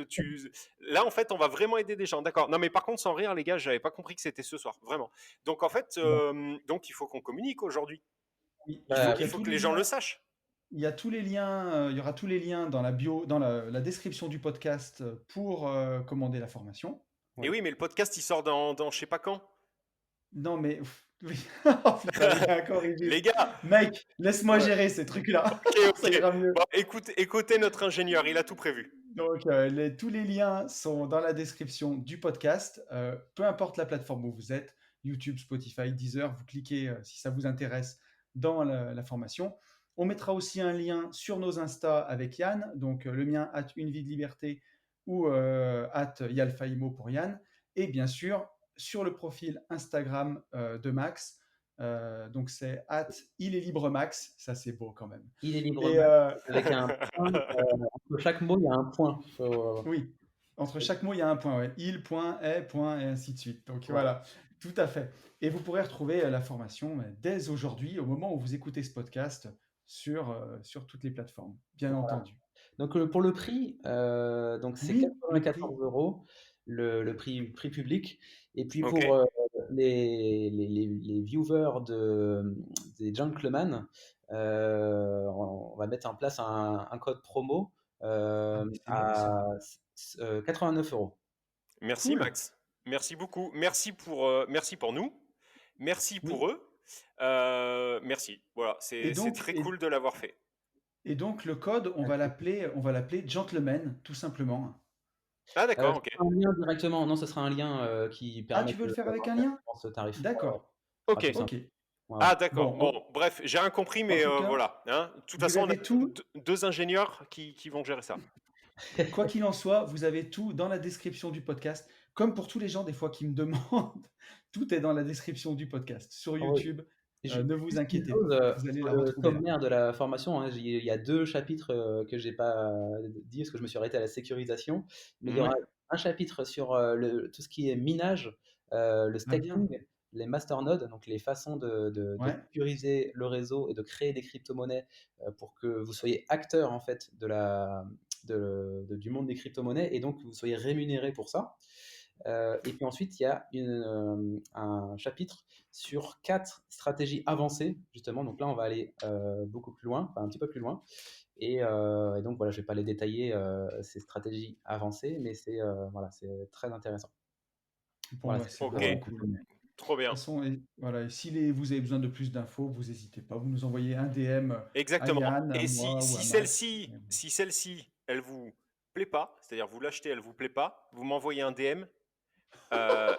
là en fait, on va vraiment aider des gens. D'accord. Non, mais par contre, sans rire, les gars, j'avais pas compris que c'était ce soir, vraiment. Donc en fait, Bon, donc il faut qu'on communique aujourd'hui. Oui, bah Il donc oui. faut que les gens le sachent. il y a tous les liens, il y aura tous les liens dans la bio, dans la description du podcast pour commander la formation. Et Ouais. oui, mais le podcast, il sort dans je sais pas quand. Non mais, oui. Oh putain, il est Les incorrigible. gars, Mec, laisse-moi ouais. gérer ces trucs-là, Ok, ça ok. ira mieux. Bon, écoutez notre ingénieur, il a tout prévu. Donc, tous les liens sont dans la description du podcast. Peu importe la plateforme où vous êtes, YouTube, Spotify, Deezer, vous cliquez si ça vous intéresse dans la formation. On mettra aussi un lien sur nos Insta avec Yann, donc le mien @une vie de liberté ou @yalfaimo pour Yann. Et bien sûr, sur le profil Instagram de Max, donc c'est il est libre Max, ça c'est beau quand même. Il est libre Et max avec un point. Entre chaque mot, il y a un point. oui, entre chaque mot, il y a un point, ouais. Il, point, est, point, et ainsi de suite. Donc Voilà. voilà, tout à fait. Et vous pourrez retrouver la formation dès aujourd'hui, au moment où vous écoutez ce podcast, sur toutes les plateformes, bien Voilà. entendu. Donc pour le prix, donc c'est Oui, le prix. 94 euros le prix public. Et puis Ok. pour les viewers des Gentlemen, on va mettre en place un code promo Ah, mais c'est bon ça. à 89 euros. Merci Cool. Max. Merci beaucoup. Merci pour nous. Merci Oui. pour eux. Merci. Voilà, Et c'est donc, très et, cool de l'avoir fait. et donc le code, on va l'appeler Gentleman, tout simplement. Ah Ce d'accord, ok. sera un lien directement. Non, ce sera un lien qui Ah, permet tu veux le faire avec d'avoir un lien? directement ce tarif. Ouais, ouais. D'accord. Ce sera Ok. plus simple. Ok. Ah Voilà. d'accord. Bon, Bon, bref, j'ai rien compris, en mais tout cas, voilà. Hein. De toute vous façon, on a avez tout. deux ingénieurs qui vont gérer ça. Quoi qu'il en soit, vous avez tout dans la description du podcast. Comme pour tous les gens des fois qui me demandent, tout est dans la description du podcast sur Ah oui. YouTube. Ne vous Juste une inquiétez chose, pas, vous allez sur la le retrouver là. sommaire de la formation, hein, il y a 2 chapitres, que j'ai pas dit parce que je me suis arrêté à la sécurisation. Mais il y aura Ouais. un chapitre sur, tout ce qui est minage, le Ah bien, staking, les masternodes, donc les façons de ouais, sécuriser le réseau et de créer des cryptomonnaies, pour que vous soyez acteur en fait du monde des cryptomonnaies et donc que vous soyez rémunéré pour ça. Et puis ensuite, il y a un chapitre sur 4 stratégies avancées, justement. Donc là, on va aller beaucoup plus loin, enfin un petit peu plus loin. Et donc voilà, je vais pas les détailler, ces stratégies avancées, mais voilà, c'est très intéressant. Bon, Voilà, bah, c'est c'est pour, Ok, vraiment cool. complément. trop De bien. toute façon, voilà, et si vous avez besoin de plus d'infos, vous n'hésitez pas. Vous nous envoyez un DM à Exactement. Yann, à Et si, moi ou si à Max. celle-ci, si celle-ci, elle vous plaît pas, c'est-à-dire vous l'achetez, elle vous plaît pas, vous m'envoyez un DM. euh,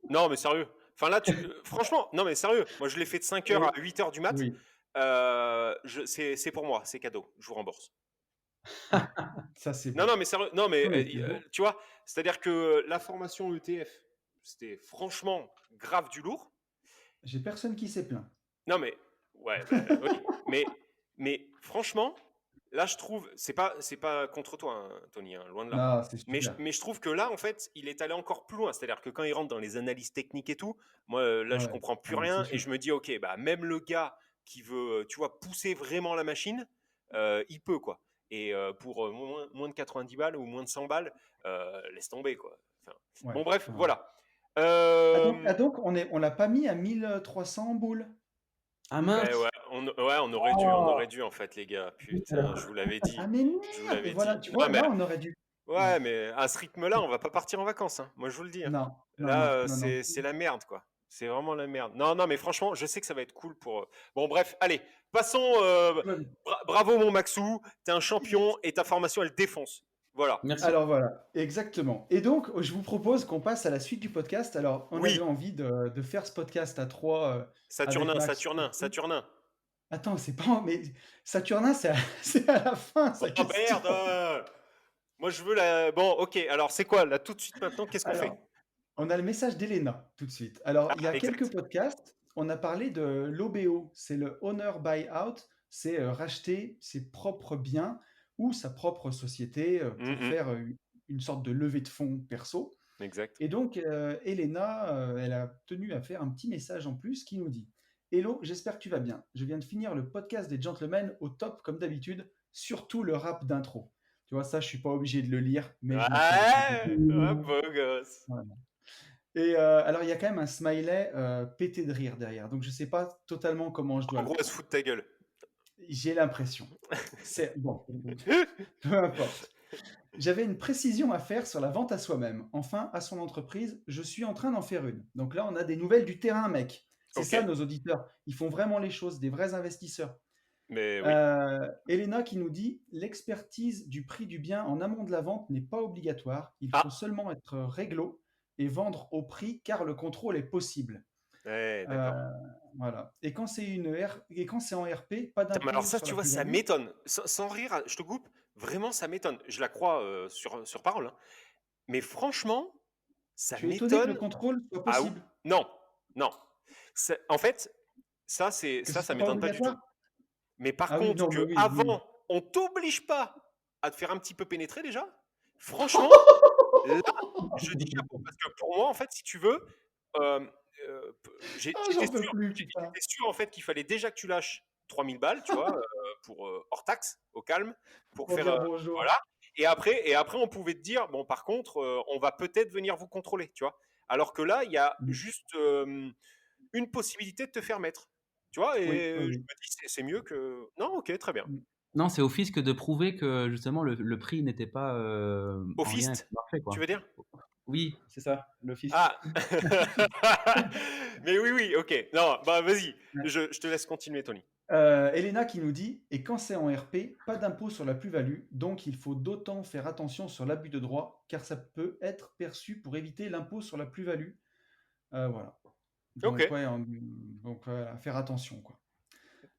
non, mais sérieux. Enfin là, franchement, non, mais sérieux. Moi, je l'ai fait de 5h à Et 8h du mat. oui, C'est pour moi, c'est cadeau. Je vous rembourse. ça c'est Non, bon. non, mais sérieux. Non, mais Non, mais c'est bon. tu vois, c'est-à-dire que la formation ETF, c'était franchement grave du lourd. J'ai personne qui s'est plaint. Non, mais ouais, bah, oui. Mais franchement, là, je trouve, c'est pas contre toi, hein, Tony, hein, loin de là. Non, c'est Mais super. mais je trouve que là, en fait, il est allé encore plus loin. C'est-à-dire que quand il rentre dans les analyses techniques et tout, moi, là, je Ouais, comprends ah plus bah, c'est rien et sûr. je me dis, ok, bah même le gars qui veut, tu vois, pousser vraiment la machine, il peut quoi. Et pour moins de 90 balles ou moins de 100 balles, laisse tomber quoi. Enfin, Ouais, bon, bref, ouais. voilà. On l'a pas mis à 1300 boules. Ah Eh mince! ouais, on aurait dû en fait, les gars. Putain, je vous l'avais Ah dit. mais Je vous merde! l'avais Voilà, dit. tu Non, vois, mais, là on aurait dû. Ouais. ouais, mais à ce rythme-là, on va pas partir en vacances, hein. Moi, je vous le dis, hein. Non, non, Là, non, non, non. c'est la merde, quoi. C'est vraiment la merde. Non, non, mais franchement, je sais que ça va être cool pour. Bon, bref, allez, passons. Bravo, mon Maxou. T'es un champion et ta formation, elle défonce. Voilà. Merci. Alors voilà, exactement. Et donc, je vous propose qu'on passe à la suite du podcast. Alors, on avait Oui, envie de faire ce podcast à trois avec Saturnin, Max. Saturnin, Saturnin. Attends, c'est pas. Mais Saturnin, c'est à la fin, sa Oh question. merde! Moi, je veux la. Bon, ok. Alors, c'est quoi, là, tout de suite maintenant? Qu'est-ce qu'on fait? Alors, on a le message d'Elena tout de suite. Alors, il y Ah, a quelques exact. podcasts, on a parlé de l'OBO, c'est le Owner Buyout, c'est racheter ses propres biens ou sa propre société pour Mhm, faire une sorte de levée de fonds perso. exact. Et donc, Elena, elle a tenu à faire un petit message en plus qui nous dit: Hello, j'espère que tu vas bien. Je viens de finir le podcast des Gentlemen au top comme d'habitude, surtout le rap d'intro. Tu vois, ça, je suis pas obligé de le lire, mais je le fais aussi. Ouais, ouais, beau gosse. Voilà. Et alors, il y a quand même un smiley pété de rire derrière. Donc, je sais pas totalement comment je dois En le gros, elle se prendre. fout de ta gueule. J'ai l'impression. C'est bon, peu importe. J'avais une précision à faire sur la vente à soi-même. Enfin, à son entreprise, je suis en train d'en faire une. Donc là, on a des nouvelles du terrain, mec. C'est Ok, ça, nos auditeurs. Ils font vraiment les choses, des vrais investisseurs. mais oui. Elena qui nous dit: l'expertise du prix du bien en amont de la vente n'est pas obligatoire. Il faut Ah, seulement être réglo et vendre au prix car le contrôle est possible. ouais, d'accord. Euh, voilà. Et quand c'est en RP, pas Putain, mais alors d'impôt ça, sur tu la vois, ça plus-value. m'étonne. Sans rire, je te coupe. Vraiment, ça m'étonne. Je la crois sur parole, hein. Mais franchement, ça Tu es étonné que le m'étonne. contrôle soit Ah possible, non, non. En fait, que ce ça soit pas m'étonne pas du tout. obligatoire. Mais par Ah oui, contre, non, mais que oui, oui. avant, on t'oblige pas à te faire un petit peu pénétrer déjà. Franchement, là, je dis chapeau parce que pour moi, en fait, si tu veux, euh, Ah, j'étais j'en peux sûr, plus, putain. j'étais sûr en fait qu'il fallait déjà que tu lâches 3000 balles, tu vois, pour hors taxe, au calme, pour Pour faire dire bonjour. voilà. Et après, on pouvait te dire bon, par contre, on va peut-être venir vous contrôler, tu vois. Alors que là, il y a Mm. juste une possibilité de te faire mettre, tu vois. Oui, Et oui, je oui. me dis c'est mieux que non, ok, très bien. Mm. Non, c'est au fisc de prouver que justement le prix n'était pas, Au en lien avec fist, le marché, tu quoi. veux dire? Oui, c'est ça, le fisc. Ah! Mais oui, oui, ok. Non, bah vas-y, je te laisse continuer, Tony. Elena qui nous dit: et quand c'est en RP, pas d'impôt sur la plus-value, donc il faut d'autant faire attention sur l'abus de droit, car ça peut être perçu pour éviter l'impôt sur la plus-value. Voilà. Ok. Donc, ouais, donc à faire attention, quoi.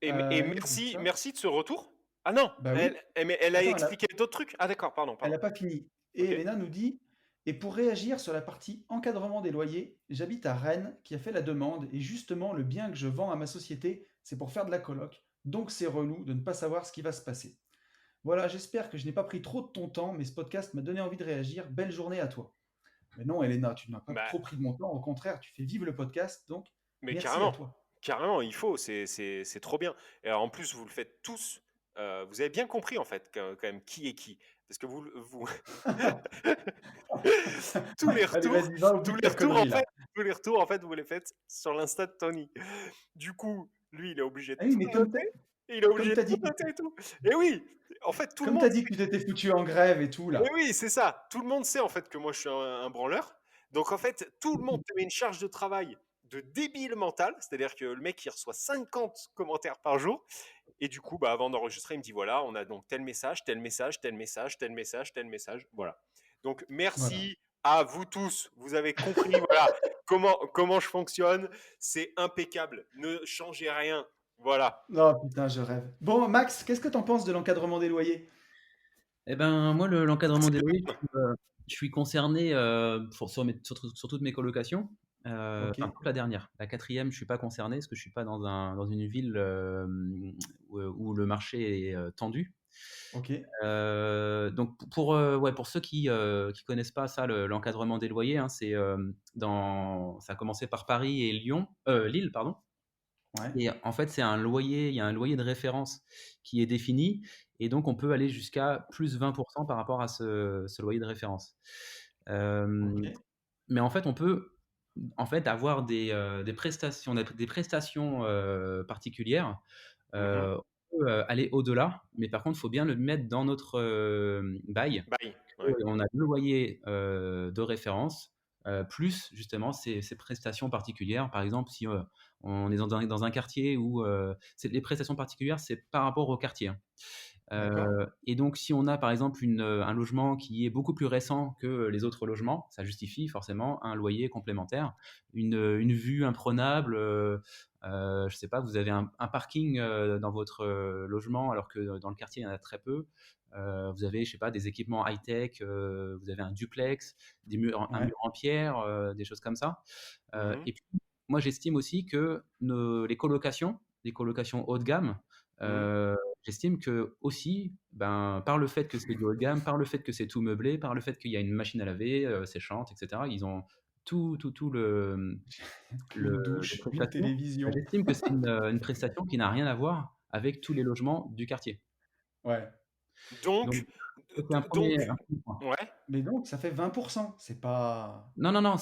Et Et donc merci, ça, merci de ce retour. Ah non, bah oui. mais elle a Attends, expliqué d'autres trucs. Ah d'accord, pardon, elle pardon. n'a pas fini. Et Ok. Elena nous dit: et pour réagir sur la partie encadrement des loyers, j'habite à Rennes qui a fait la demande, et justement, le bien que je vends à ma société, c'est pour faire de la coloc. Donc c'est relou de ne pas savoir ce qui va se passer. Voilà, j'espère que je n'ai pas pris trop de ton temps, mais ce podcast m'a donné envie de réagir. Belle journée à toi. Mais non, Elena, tu n'as pas Bah, trop pris de mon temps. Au contraire, tu fais vivre le podcast. Donc, mais merci à carrément, toi. carrément, il faut. C'est trop bien. Et alors, en plus, vous le faites tous. Vous avez bien compris en fait quand même qui est qui, parce que vous tous les Allez, retours, vas-y, va au bout tous de les ta retours en connerie, fait, là. tous les retours en fait, vous les faites sur l'insta de Tony. Du coup, lui, il est obligé de Ah oui, tout mais comme noter. Et il est Comme obligé tu de as tout dit, noter et tout. Et oui, en fait, tout le comme monde t'as dit que tu t'étais foutu en grève et tout, et là. oui, c'est ça. Tout le monde sait en fait que moi je suis un branleur. Donc en fait, tout le monde te met une charge de travail de débile mental, c'est-à-dire que le mec il reçoit 50 commentaires par jour et du coup bah avant d'enregistrer, il me dit voilà, on a donc tel message, tel message, tel message, tel message, tel message, voilà. Donc Voilà. merci à vous tous, vous avez compris voilà comment je fonctionne, c'est impeccable, ne changez rien. Voilà. Oh putain, je rêve. Bon, Max, qu'est-ce que t'en penses de l'encadrement des loyers? Eh ben, moi, l'encadrement C'est des le loyers, je suis concerné sur toutes mes colocations. Ok, Enfin, toute la dernière. La quatrième, je suis pas concerné parce que je suis pas dans une ville où le marché est tendu. ok. Donc ouais, pour ceux qui connaissent pas ça, l'encadrement des loyers, hein, ça a commencé par Paris et Lille, pardon. Ouais, Et en fait, il y a un loyer de référence qui est défini, et donc on peut aller jusqu'à plus 20% par rapport à ce loyer de référence. ok. Mais en fait, on peut en fait avoir des prestations particulières. Mhm. On peut aller au-delà, mais par contre, il faut bien le mettre dans notre bail. Bye. Ouais. On a le loyer de référence, plus justement ces prestations particulières. Par exemple, si on est dans un quartier où les prestations particulières, c'est par rapport au quartier, hein. D'accord. Et donc, si on a par exemple un logement qui est beaucoup plus récent que les autres logements, ça justifie forcément un loyer complémentaire, une vue imprenable. Je sais pas, vous avez un parking dans votre logement alors que dans le quartier il y en a très peu. Vous avez, je sais pas, des équipements high-tech, vous avez un duplex, un Ouais. mur en pierre, des choses comme ça. Mhm. Et puis, moi, j'estime aussi que les colocations haut de gamme, Mhm. j'estime que aussi, ben, par le fait que c'est du haut de gamme, par le fait que c'est tout meublé, par le fait qu'il y a une machine à laver séchante, etc., ils ont tout Une les douche, une prestations. Ben, télévision. j'estime que c'est une prestation qui n'a rien à voir avec tous les logements du quartier. Ouais. Donc, Donc, ça, c'est un premier point. ouais, Mais donc, ça fait 20%. C'est pas... Non, non, non,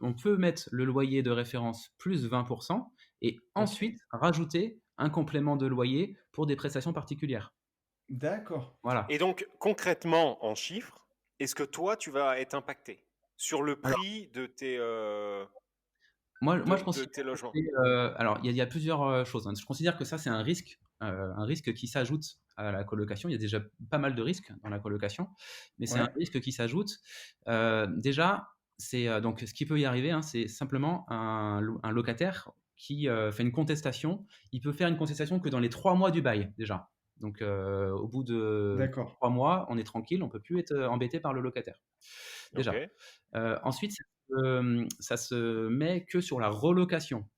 on peut mettre le loyer de référence plus 20% et Ok. ensuite rajouter un complément de loyer pour des prestations particulières. D'accord. Voilà. et donc concrètement en chiffres, est-ce que toi tu vas être impacté sur le Alors, prix moi, je de considère tes que logements? alors, il y a plusieurs choses, hein. Je considère que ça, c'est un risque qui s'ajoute à la colocation. Il y a déjà pas mal de risques dans la colocation, mais c'est un Ouais. risque qui s'ajoute. Déjà, donc ce qui peut y arriver, hein, c'est simplement un locataire qui fait une contestation. Il peut faire une contestation que dans les 3 mois du bail, déjà. Donc, au bout de D'accord. 3 mois, on est tranquille, on peut plus être embêté par le locataire. Ok. Déjà. Ensuite, ça se met que sur la relocation.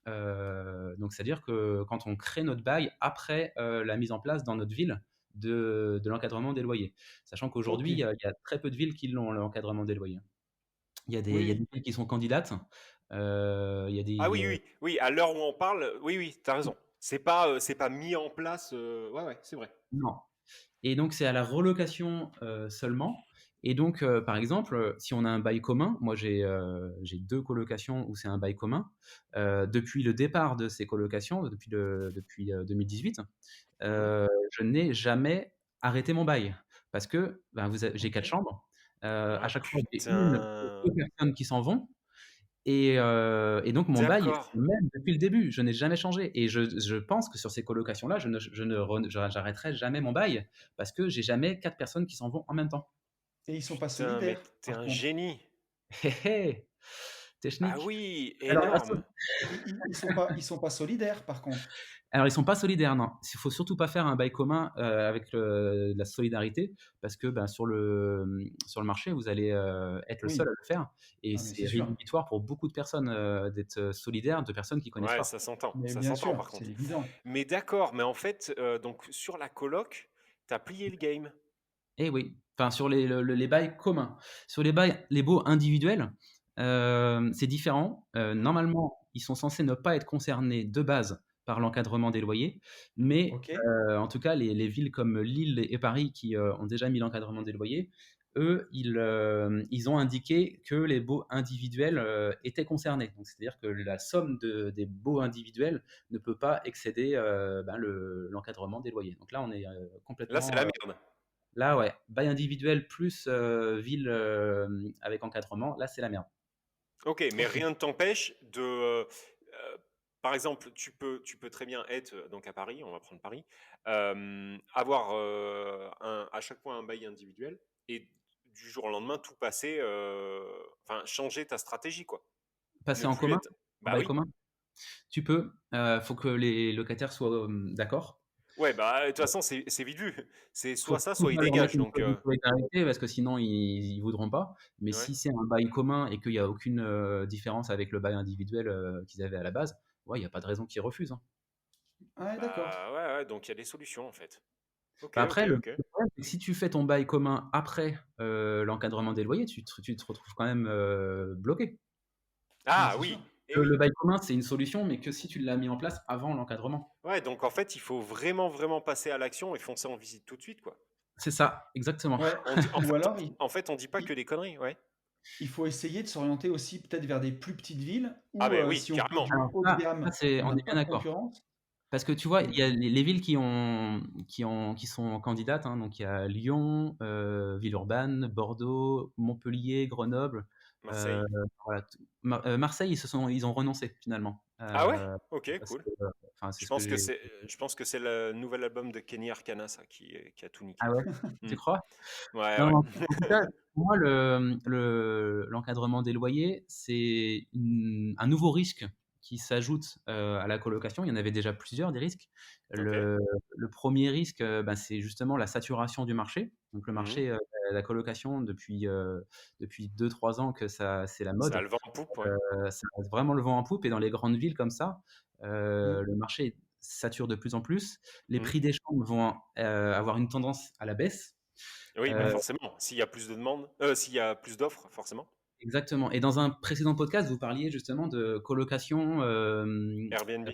Donc, c'est-à-dire que quand on crée notre bail après la mise en place dans notre ville de l'encadrement des loyers. Sachant Ok. qu'aujourd'hui, il y a très peu de villes qui l'ont, l'encadrement des loyers. Il y a des Oui. villes qui sont candidates. Il y a Ah des, oui, oui, oui, à l'heure où on parle, oui, oui, t'as raison. C'est pas mis en place. Ouais, ouais, c'est vrai. non. Et donc, c'est à la relocation seulement. Et donc, par exemple, si on a un bail commun, moi j'ai 2 colocations où c'est un bail commun. Depuis le départ de ces colocations, depuis 2018, Mhm. je n'ai jamais arrêté mon bail. Parce que ben, j'ai Ok. 4 chambres. À Ah chaque fois, j'ai une ou putain. 2 personnes qui s'en vont. Et donc, mon bail est D'accord. le même depuis le début. Je n'ai jamais changé. Et je pense que sur ces colocations-là, j'arrêterai jamais mon bail parce que j'ai jamais 4 personnes qui s'en vont en même temps. Et ils sont pas Putain, mais solidaires, t'es par un contre. génie. Hé hé, Ah technique. oui, Alors, énorme. Ils sont pas solidaires, par contre. ils sont pas solidaires, non. Il faut surtout pas faire un bail commun avec la solidarité parce que ben, sur le marché, vous allez être le seul Oui. à le faire et Ah, mais c'est c'est sûr. rédhibitoire pour beaucoup de personnes d'être solidaires de personnes qui connaissent Ouais, pas. Mais ça bien s'entend sûr, par c'est contre. évident. Mais d'accord, mais en fait, donc sur la coloc, t'as plié le game. Eh oui, enfin sur les bails communs. Sur les baux individuels, c'est différent. Normalement, ils sont censés ne pas être concernés de base par l'encadrement des loyers, mais Ok. en tout cas, les villes comme Lille et Paris qui ont déjà mis l'encadrement des loyers, eux, ils ont indiqué que les baux individuels étaient concernés. Donc, c'est-à-dire que la somme des baux individuels ne peut pas excéder l'encadrement des loyers. Donc là, on est Là, c'est complètement... la merde. là, ouais, bail individuel plus ville avec encadrement, là, c'est la merde. Ok, mais Ok. rien ne t'empêche de. Par exemple, tu peux très bien être donc à Paris, on va prendre Paris, avoir à chaque fois un bail individuel et du jour au lendemain tout passer, enfin changer ta stratégie quoi. Passer Ne en plus commun, être. en Bah bail oui. commun, tu peux. Faut que les locataires soient d'accord. Ouais, bah de toute façon c'est vite vu. C'est Faut soit ça, surtout soit ils pas leur mettre dégagent. une Donc clause de solidarité parce que sinon ils voudront pas. Mais ouais. si c'est un bail commun et qu'il y a aucune différence avec le bail individuel qu'ils avaient à la base, ouais, il y a pas de raison qu'ils refusent, hein. Ah, d'accord. Bah ouais, ouais, donc il y a des solutions en fait. Ok, Bah, ok, après, le ok. problème, c'est que si tu fais ton bail commun après l'encadrement des loyers, tu te retrouves quand même bloqué. Mais Ah c'est sûr. oui, et Le oui. bail commun, c'est une solution, mais que si tu l'as mis en place avant l'encadrement. Ouais, donc en fait, il faut vraiment, vraiment passer à l'action et foncer en visite tout de suite, quoi. C'est ça, exactement. Ouais. En Ou fait, alors, on dit pas que des conneries, ouais. il faut essayer de s'orienter aussi peut-être vers des plus petites villes Ah où ben oui, si on fait carrément. du Alors haut de ça, gamme, on on n'a est bien pas de d'accord. concurrence. Parce que tu vois, il Et y a les villes qui sont candidates, hein, donc il y a Lyon, Villeurbanne, Bordeaux, Montpellier, Grenoble. Marseille. Voilà, Marseille, ils ont renoncé finalement. Ah ouais? Ok, Parce cool. que, enfin, c'est ce que j'ai. Je pense que c'est le nouvel album de Kenny Arcana, ça, qui a tout niqué. Ah ouais, Hmm. tu crois? Ouais, Non, ouais. en tout cas, pour moi, l'encadrement des loyers, c'est un nouveau risque qui s'ajoute à la colocation. Il y en avait déjà plusieurs des risques. Ok. Le premier risque, c'est justement la saturation du marché. Donc le Mhm. marché, la colocation, depuis 2-3 ans que c'est la Ça a mode. le vent en poupe, ouais. Ça a vraiment le vent en poupe et dans les grandes villes comme ça, Mm. le marché sature de plus en plus. Les Mhm. prix des chambres vont avoir une tendance à la baisse. Oui, bah Euh, forcément. S'il y a plus de demandes, s'il y a plus d'offres, forcément. Exactement. Et dans un précédent podcast, vous parliez justement de colocation. Airbnb.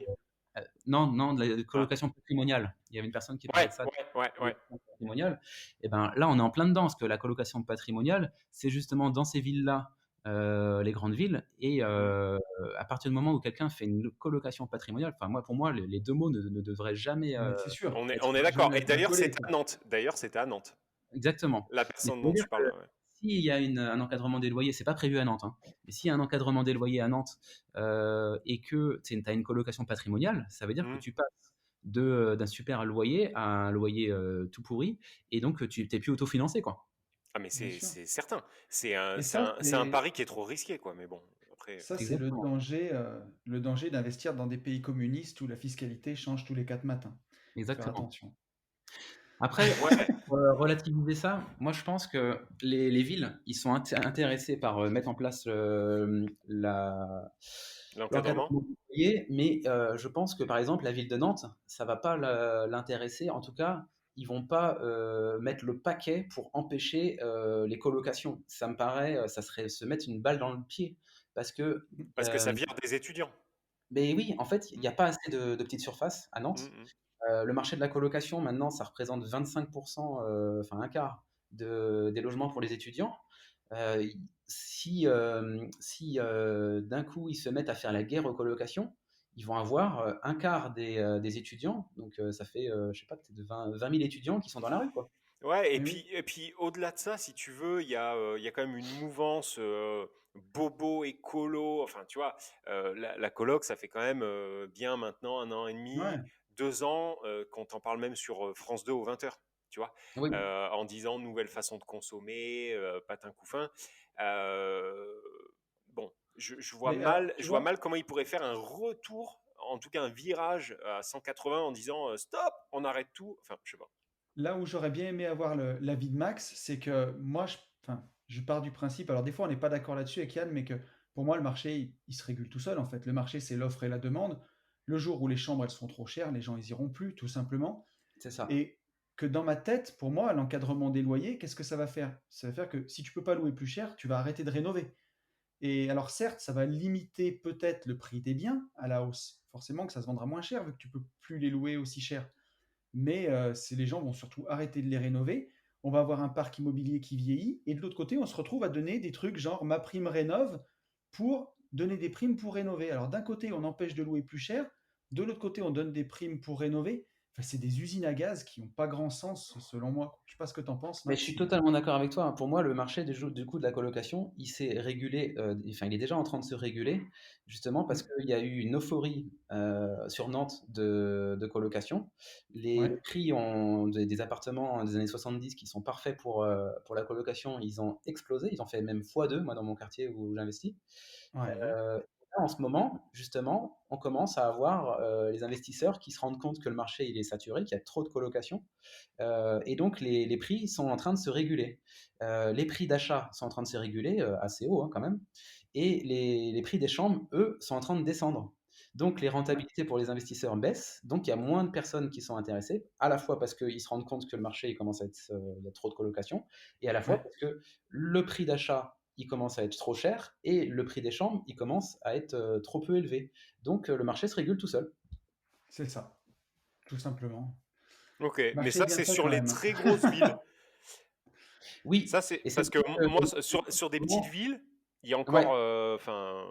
Non, non, de la Ah. colocation patrimoniale. Il y avait une personne qui parlait Ouais, de ça, de ouais, ouais, ouais. colocation patrimoniale. Et ben là, on est en plein dedans, parce que la colocation patrimoniale, c'est justement dans ces villes-là, les grandes villes. Et Mhm. à partir du moment où quelqu'un fait une colocation patrimoniale, enfin moi, pour moi, les deux mots ne devraient jamais Mais c'est sûr, être. On est faut d'accord. jamais Et être mal d'ailleurs, collé, c'était quoi. à Nantes. D'ailleurs, c'était à Nantes. Exactement. La Mais personne ça veut dont dire tu que parles, ouais. s'il y a un encadrement des loyers, c'est pas prévu à Nantes, hein, mais s'il y a un encadrement des loyers à Nantes et que tu as une colocation patrimoniale, ça veut dire que Mhm. tu passes d'un super loyer à un loyer tout pourri et donc tu n'es plus autofinancé, quoi. Ah, mais Bien sûr. c'est certain. Et ça, C'est un pari qui est trop risqué, quoi. Mais bon, après. c'est Exactement. le danger d'investir dans des pays communistes où la fiscalité change tous les 4 matins. Faut faire Exactement. attention. Après, Ouais, pour relativiser ça, moi je pense que les villes, ils sont intéressés par mettre en place l'encadrement. l'encadrement du loyer, mais je pense que par exemple la ville de Nantes, ça va pas l'intéresser. En tout cas, ils vont pas mettre le paquet pour empêcher les colocations. Ça me paraît, ça serait se mettre une balle dans le pied parce que Parce que ça vire des étudiants. ben oui, en fait, il Mm, n'y a pas assez de petites surfaces à mm, Nantes. mm. Le marché de la colocation, maintenant, ça représente 25%, enfin un quart des logements pour les étudiants. Euh, si d'un coup ils se mettent à faire la guerre aux colocations, ils vont avoir un quart des étudiants, donc ça fait, je sais pas, peut-être 20 000 étudiants qui sont dans la rue, quoi. Ouais, Mais oui. et puis au-delà de ça, si tu veux, il y a quand même une mouvance bobo écolo. Enfin, tu vois, la coloc, ça fait quand même bien maintenant un an et demi, Ouais. 2 ans, qu'on t'en parle même sur France 2 aux 20h. Tu vois, Oui, en disant nouvelle façon de consommer, patin couffin. Euh, bon, Mais alors, je tu vois vois, mal comment ils pourraient faire un retour, en tout cas un virage à 180 en disant stop, on arrête tout. Enfin, je sais pas. là où j'aurais bien aimé avoir l'avis de Max, c'est que moi, enfin, je pars du principe, alors des fois on n'est pas d'accord là-dessus avec Yann, mais que pour moi le marché, il se régule tout seul en fait. Le marché, c'est l'offre et la demande. Le jour où les chambres, elles sont trop chères, les gens, ils iront plus, tout simplement. c'est ça. Et que dans ma tête, pour moi, l'encadrement des loyers, qu'est-ce que ça va faire? Ça va faire que si tu peux pas louer plus cher, tu vas arrêter de rénover. Et alors certes, ça va limiter peut-être le prix des biens à la hausse. Forcément que ça se vendra moins cher vu que tu peux plus les louer aussi cher. Mais les gens vont surtout arrêter de les rénover. on va avoir un parc immobilier qui vieillit, et de l'autre côté, on se retrouve à donner des trucs genre ma prime rénov pour donner des primes pour rénover. Alors d'un côté, on empêche de louer plus cher, de l'autre côté, on donne des primes pour rénover. Enfin, c'est des usines à gaz qui n'ont pas grand sens, selon moi. Je ne sais pas ce que tu en penses, Mais je suis Max. totalement d'accord avec toi. Pour moi, le marché du coup de la colocation, il s'est régulé, enfin, il est déjà en train de se réguler, justement parce Mm. qu'il y a eu une euphorie sur Nantes de colocation. Les Ouais, prix des appartements des années 70 qui sont parfaits pour la colocation, ils ont explosé. Ils ont fait même x2, moi, dans mon quartier où j'investis. ouais, Là, en ce moment, justement, on commence à avoir les investisseurs qui se rendent compte que le marché il est saturé, qu'il y a trop de colocation. Et donc, les prix sont en train de se réguler. Les prix d'achat sont en train de se réguler assez haut quand même. Et les prix des chambres, eux, sont en train de descendre. Donc, les ouais, rentabilités pour les investisseurs baissent. Donc, il y a moins de personnes qui sont intéressées, à la fois parce qu'ils se rendent compte que le marché il commence à être, il y a trop de colocation, et à la fois ouais, parce que le prix d'achat il commence à être trop cher et le prix des chambres il commence à être trop peu élevé. Donc, le marché se régule tout seul. c'est ça, tout simplement. Ok, Le mais marché est ça, bien c'est fait sur quand les même. très grosses villes. Oui, Ça, c'est et c'est parce pour que ça que moi, sur des petites vraiment, villes, il y a encore, ouais. enfin,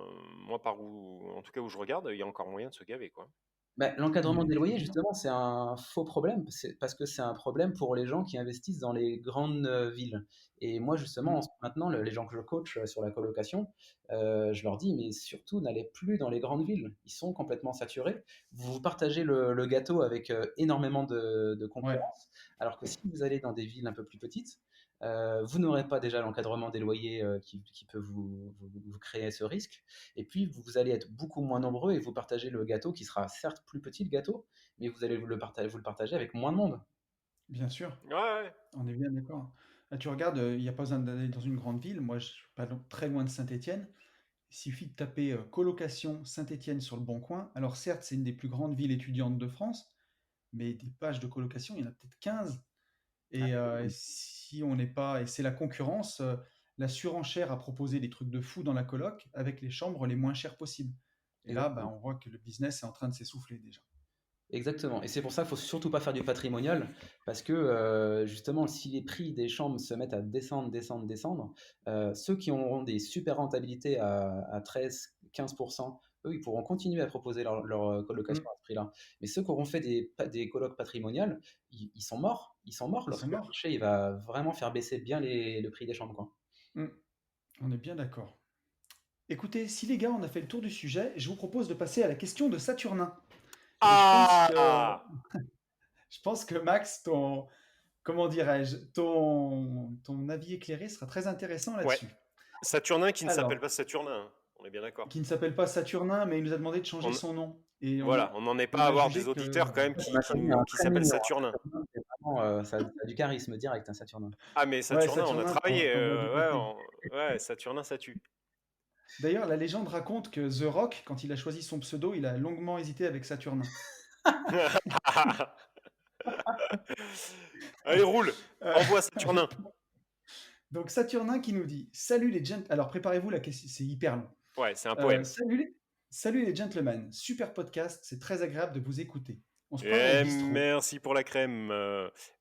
moi, par où, en tout cas où je regarde, il y a encore moyen de se gaver, quoi. Bah, Il l'encadrement est des loyers, évident. justement, c'est un faux problème. C'est parce que c'est un problème pour les gens qui investissent dans les grandes villes. Et moi, justement, Mm. maintenant, les gens que je coach sur la colocation, je leur dis, mais surtout, n'allez plus dans les grandes villes. Ils sont complètement saturés. Vous partagez le gâteau avec énormément de Ouais, concurrence. Alors que si vous allez dans des villes un peu plus petites, vous n'aurez pas déjà l'encadrement des loyers qui peut vous créer ce risque. Et puis, vous allez être beaucoup moins nombreux et vous partagez le gâteau qui sera certes plus petit, le gâteau, mais vous allez vous le partager avec moins de monde. bien sûr, Ouais, ouais. on est bien d'accord. Là, tu regardes, il n'y a pas besoin d'aller dans une grande ville. Moi, je suis pas très loin de Saint-Étienne. Il suffit de taper colocation Saint-Étienne sur le Bon Coin. Alors certes, c'est une des plus grandes villes étudiantes de France, mais des pages de colocation, il y en a peut-être 15. Et si on n'est pas, et c'est la concurrence, la surenchère à proposer des trucs de fou dans la coloc avec les chambres les moins chères possibles. Et là, bah, Exactement. on voit que le business est en train de s'essouffler déjà. Exactement. Et c'est pour ça qu'il faut surtout pas faire du patrimonial, parce que justement, si les prix des chambres se mettent à descendre, descendre, descendre, ceux qui auront des super rentabilités à 13, 15%, eux, ils pourront continuer à proposer leur Mm. colocation à ce prix-là. Mais ceux qui auront fait des colocs patrimoniales, ils sont morts. Ils sont morts Ils sont lorsque le morts. marché il va vraiment faire baisser bien le prix des chambres, quoi. Mm. On est bien d'accord. Écoutez, si les gars, on a fait le tour du sujet, je vous propose de passer à la question de Saturnin. Et Ah! je pense que Max, comment dirais-je, ton avis éclairé sera très intéressant Ouais. là-dessus. Saturnin qui ne s'appelle Alors, pas Saturnin, hein. On est bien d'accord. qui ne s'appelle pas Saturnin, mais il nous a demandé de changer On, son nom. Et voilà, on n'en est pas on à a avoir des jugé que auditeurs quand même On a choisi un qui très s'appellent mignon, hein, Saturnin. Saturnin, c'est vraiment, ça a du charisme direct, un Saturnin. Ah, mais ouais, Saturnin, on a Saturnin, travaillé. t'envoies du Ouais, côté. ouais, Saturnin, ça tue. D'ailleurs, la légende raconte que The Rock, quand il a choisi son pseudo, il a longuement hésité avec Saturnin. Allez, roule! Euh, Envoie Saturnin! donc Saturnin qui nous dit: Salut les gentlemen. Alors préparez-vous, la question, c'est hyper long. Ouais, c'est un Euh, poème. salut, les... Salut les gentlemen, super podcast, c'est très agréable de vous écouter. On se croirait au Eh, bistrot. merci pour la crème.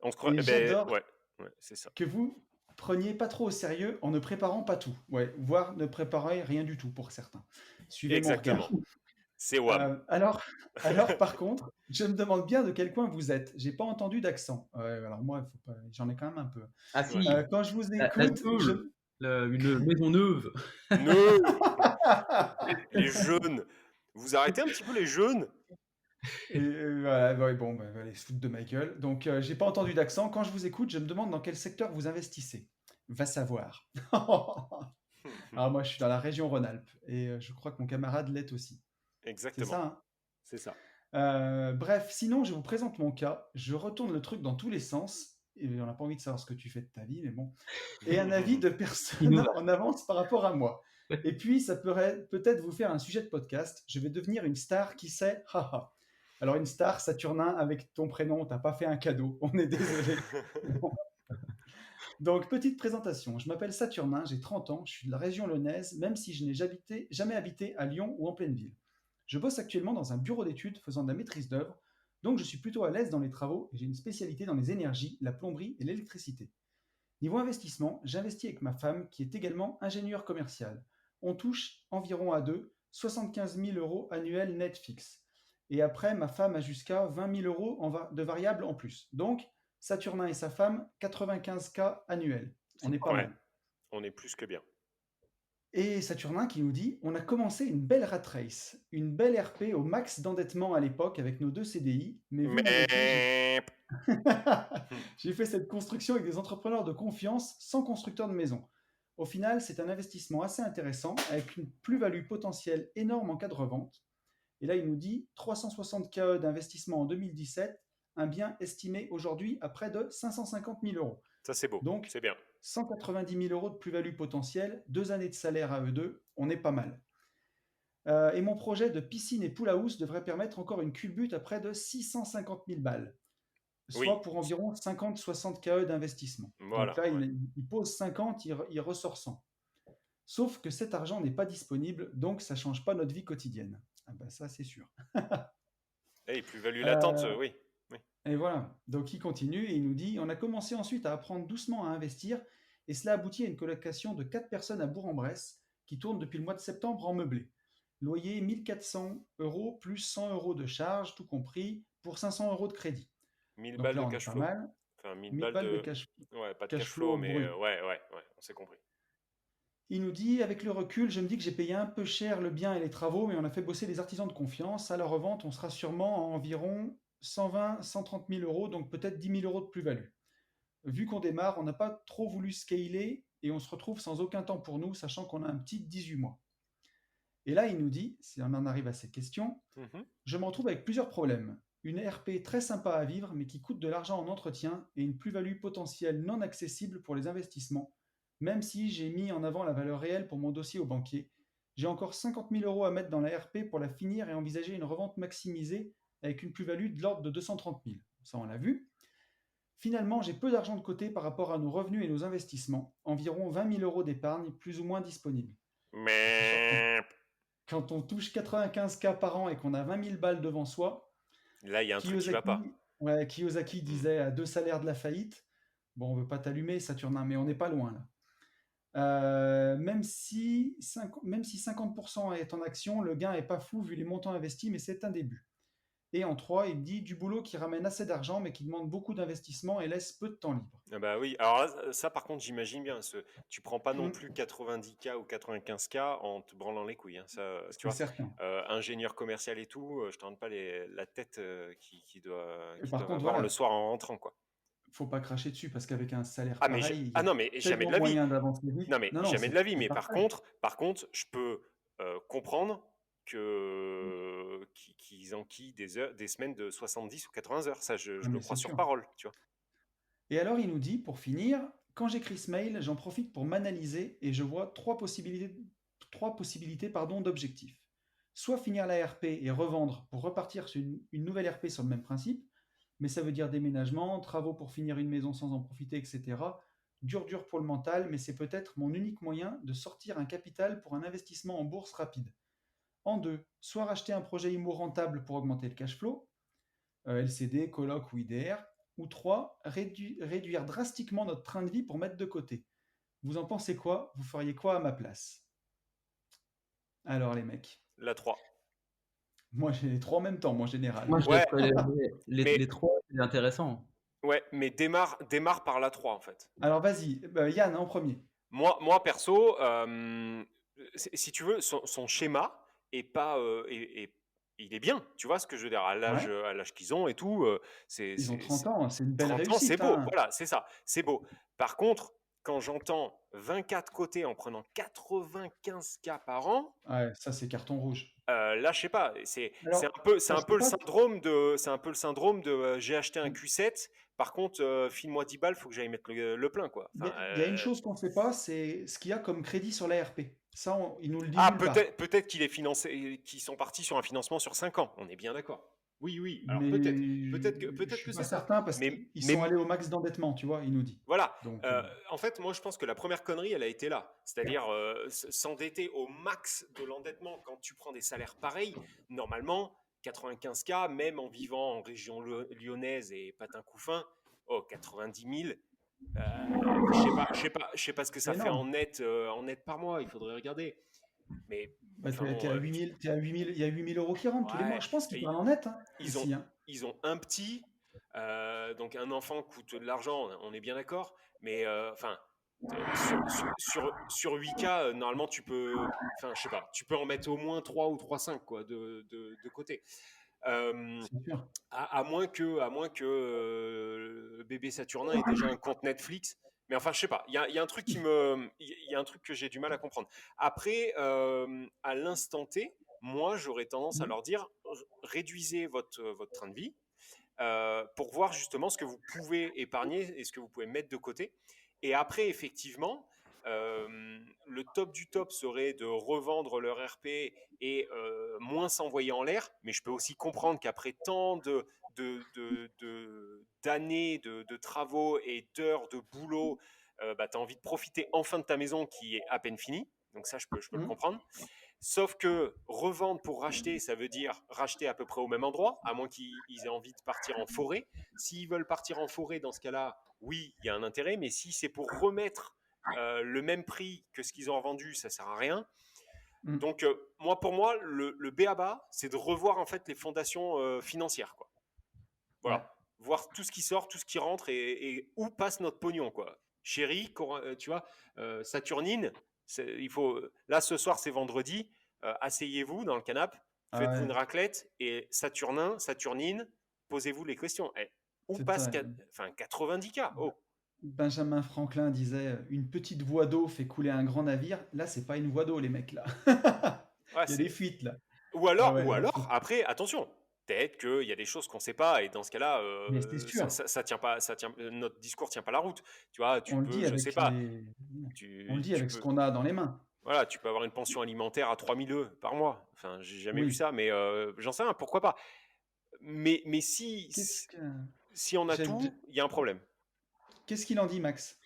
On se croit. Et Eh ben, j'adore ouais, ouais, c'est ça. que vous preniez pas trop au sérieux en ne préparant pas tout. Ouais, voire ne préparez rien du tout pour certains. Suivez mon regard. Exactement. C'est WAM. Alors, par contre, je me demande bien de quel coin vous êtes. J'ai pas entendu d'accent. Ouais, alors moi, faut pas... j'en ai quand même un peu. Ah Ouais. si, Quand je vous la écoute, Seule, une maison neuve. Ne! Les jeunes! Vous arrêtez un petit peu les jeunes? Et voilà, ouais, bon, bah, allez, se foutre de ma gueule. Donc, j'ai pas entendu d'accent. Quand je vous écoute, je me demande dans quel secteur vous investissez. Va savoir. Alors moi, je suis dans la région Rhône-Alpes et je crois que mon camarade l'est aussi. C'est Exactement. ça, hein? C'est ça. Bref, sinon, je vous présente mon cas. Je retourne le truc dans tous les sens. Et on n'a pas envie de savoir ce que tu fais de ta vie, mais bon. Et un avis de personne en avance par rapport à moi. Et puis, ça pourrait peut-être vous faire un sujet de podcast. Je vais devenir une star, qui sait? Haha. Alors, une star, Saturnin, avec ton prénom, t'as pas fait un cadeau. On est désolé. Bon. Donc, petite présentation. Je m'appelle Saturnin, j'ai 30 ans, je suis de la région lyonnaise, même si je n'ai jamais habité à Lyon ou en pleine ville. Je bosse actuellement dans un bureau d'études faisant de la maîtrise d'œuvre, donc je suis plutôt à l'aise dans les travaux et j'ai une spécialité dans les énergies, la plomberie et l'électricité. Niveau investissement, j'investis avec ma femme qui est également ingénieure commerciale. On touche environ à deux 75 000 euros annuels net fixe. Et après, ma femme a jusqu'à 20 000 euros de variables en plus. Donc, Saturnin et sa femme, 95K annuels. On est pas Ouais, mal. on est plus que bien. Et Saturnin qui nous dit, on a commencé une belle rat race, une belle RP au max d'endettement à l'époque avec nos deux CDI, mais vu mon métier, Mais... j'ai fait cette construction avec des entrepreneurs de confiance sans constructeur de maison. Au final, c'est un investissement assez intéressant avec une plus-value potentielle énorme en cas de revente. Et là, il nous dit 360 KE d'investissement en 2017, un bien estimé aujourd'hui à près de 550 000 euros. Ça, c'est beau, Donc, c'est bien. 190 000 euros de plus-value potentielle, 2 années de salaire à eux deux, on est pas mal. Et mon projet de piscine et pool house devrait permettre encore une culbute à près de 650 000 balles, Oui, soit pour environ 50-60 KE d'investissement. Donc voilà. là, Ouais. il pose 50, il ressort 100. Sauf que cet argent n'est pas disponible, donc ça ne change pas notre vie quotidienne. Ah ben ça, c'est sûr. Et plus-value latente, Euh, oui. Oui. Et voilà. Donc il continue et il nous dit, on a commencé ensuite à apprendre doucement à investir et cela aboutit à une colocation de 4 personnes à Bourg-en-Bresse qui tourne depuis le mois de septembre en meublé. Loyer 1400 euros plus 100 euros de charges, tout compris, pour 500 euros de crédit. 1000 Donc balles là, de on est cash pas flow. mal. Enfin, 1000 1000 balles balles de de... Ouais, pas de cash cash flow, flow mais brut. ouais, on s'est compris. Il nous dit, avec le recul, je me dis que j'ai payé un peu cher le bien et les travaux, mais on a fait bosser des artisans de confiance. À la revente, on sera sûrement à environ 120-130 000 euros, donc peut-être 10 000 euros de plus-value. Vu qu'on démarre, on n'a pas trop voulu scaler et on se retrouve sans aucun temps pour nous, sachant qu'on a un petit 18 mois. Et là, il nous dit, si on en arrive à ces questions, je me retrouve avec plusieurs problèmes. Une RP très sympa à vivre, mais qui coûte de l'argent en entretien et une plus-value potentielle non accessible pour les investissements, même si j'ai mis en avant la valeur réelle pour mon dossier au banquier. J'ai encore 50 000 euros à mettre dans la RP pour la finir et envisager une revente maximisée avec une plus-value de l'ordre de 230 000. Ça, on l'a vu. Finalement, j'ai peu d'argent de côté par rapport à nos revenus et nos investissements, environ 20 000 euros d'épargne plus ou moins disponibles. C'est sûr que Mais quand on touche 95K par an et qu'on a 20 000 balles devant soi, là, il y a un truc qui va pas. Kiyosaki disait à 2 salaires de la faillite, bon, on ne veut pas t'allumer, Saturnin, mais on n'est pas loin là. Même si 50% est en action, le gain n'est pas fou vu les montants investis, mais c'est un début. Et en 3, il dit du boulot qui ramène assez d'argent, mais qui demande beaucoup d'investissement et laisse peu de temps libre. Ah bah oui, alors là, ça par contre j'imagine bien, tu prends pas non Mm. plus 90K ou 95K en te branlant les couilles, hein. Ça, tu C'est vois, certain. ingénieur commercial et tout, je te rentre pas la tête qu'ils Et par doivent contre, avoir le voilà, soir en rentrant, quoi. faut pas cracher dessus parce qu'avec un salaire Ah pareil, il y ah a non, mais jamais de tellement la vie. moyen d'avancer vite. Non mais Non, non, jamais de la vie, c'est mais parfait. par contre, je peux comprendre que qu'ils enquillent des semaines de 70 ou 80 heures, ça je Ah, le mais crois c'est sur sûr. parole, tu vois. Et alors, il nous dit, pour finir, quand j'écris ce mail, j'en profite pour m'analyser et je vois trois possibilités d'objectifs. Soit finir la RP et revendre pour repartir sur une nouvelle RP sur le même principe, mais ça veut dire déménagement, travaux pour finir une maison sans en profiter, etc. Dur pour le mental, mais c'est peut-être mon unique moyen de sortir un capital pour un investissement en bourse rapide. En deux, soit racheter un projet IMO rentable pour augmenter le cash flow, LCD, coloc ou IDR, ou 3, réduire drastiquement notre train de vie pour mettre de côté. Vous en pensez quoi? Vous feriez quoi à ma place? Alors les mecs, La 3. moi j'ai les trois en même temps, moi en général. Moi, je Ouais, ferais mais les trois, c'est intéressant. ouais, mais démarre par la 3 en fait. Alors vas-y, Yann en premier. Moi perso, si tu veux, son schéma est pas, il est bien, tu vois ce que je veux dire, Ouais, à l'âge qu'ils ont et tout, ils ont 30 ans, c'est une belle 30 ans, c'est réussite. beau, Hein. voilà, c'est ça, c'est beau. Par contre, quand j'entends 24 côtés en prenant 95K par an, Ouais, ça c'est carton rouge. là, je sais pas, c'est Alors, c'est je un sais peu le pas. syndrome de, j'ai acheté un Q7, par contre, file-moi 10 balles, faut que j'aille mettre le plein, quoi. Enfin, Il y a une chose qu'on ne sait pas, c'est ce qu'il y a comme crédit sur la RP. Ça, il nous le dit ah, nulle part. peut-être qu'il est financé, qu'ils sont partis sur un financement sur 5 ans. On est bien d'accord. Oui. Alors Mais je peut-être suis que pas c'est ça. certain parce qu'ils sont allés au max d'endettement, tu vois, il nous dit. Voilà. Donc, En fait, moi, je pense que la première connerie, elle a été là. C'est-à-dire s'endetter au max de l'endettement quand tu prends des salaires pareils. Normalement, 95K, même en vivant en région lyonnaise et Patin-Couffin, 90 000, Je sais pas ce que C'est ça fait énorme. en net par mois. Il faudrait regarder. Mais Bah, enfin t'es bon, à 8000, t'es à 8000, il y a 8 000 € qui rentrent tous les mois. ouais. Je pense qu'ils Et parlent en net, hein, ils ont ici, hein. ils ont un petit. Donc un enfant coûte de l'argent. On est bien d'accord. Mais enfin. Sur 8K, normalement, tu peux, enfin, je sais pas, tu peux en mettre au moins 3 ou 3,5 quoi, de côté. Euh, C'est sûr. à moins que bébé Saturnin ait déjà un compte Netflix. Mais enfin, je sais pas. Il y a un truc il y a un truc que j'ai du mal à comprendre. Après, à l'instant T, moi, j'aurais tendance à Mhm. leur dire réduisez votre train de vie pour voir justement ce que vous pouvez épargner et ce que vous pouvez mettre de côté. Et après, effectivement, le top du top serait de revendre leur RP et moins s'envoyer en l'air. Mais je peux aussi comprendre qu'après tant d'années de travaux et d'heures de boulot, bah, tu as envie de profiter enfin de ta maison qui est à peine finie. Donc ça, je peux le Mhm. comprendre. Sauf que revendre pour racheter, ça veut dire racheter à peu près au même endroit, à moins qu'ils aient envie de partir en forêt. S'ils veulent partir en forêt, dans ce cas-là, oui, il y a un intérêt, mais si c'est pour remettre le même prix que ce qu'ils ont vendu, ça sert à rien. Mhm. Donc, pour moi, le B.A.B.A., c'est de revoir en fait les fondations financières, quoi. Ouais, Voilà, voir tout ce qui sort, tout ce qui rentre et où passe notre pognon, quoi. Chérie, tu vois, Saturnine, il faut. Là, ce soir, c'est vendredi. Asseyez-vous dans le canapé, ah faites-vous ouais, une raclette et Saturnin, Saturnine, posez-vous les questions. Où c'est passe ça. enfin, 90K? Oh, Benjamin Franklin disait une petite voie d'eau fait couler un grand navire. Là, c'est pas une voie d'eau, les mecs, là. ouais, Il y a des fuites, là. Ah Ou ouais, là, alors, après, attention. Peut-être qu'il y a des choses qu'on ne sait pas et dans ce cas-là, mais c'est sûr. ça tient pas, notre discours tient pas la route. Tu vois, tu On le peux, dit je sais avec pas, on le dit tu avec ce peux, qu'on a dans les mains. voilà, tu peux avoir une pension alimentaire à 3 000 € par mois. Enfin, j'ai jamais vu Oui. ça, mais j'en sais rien, pourquoi pas. Mais Qu'est-ce que si on a j'ai- tout, il y a un problème. qu'est-ce qu'il en dit, Max?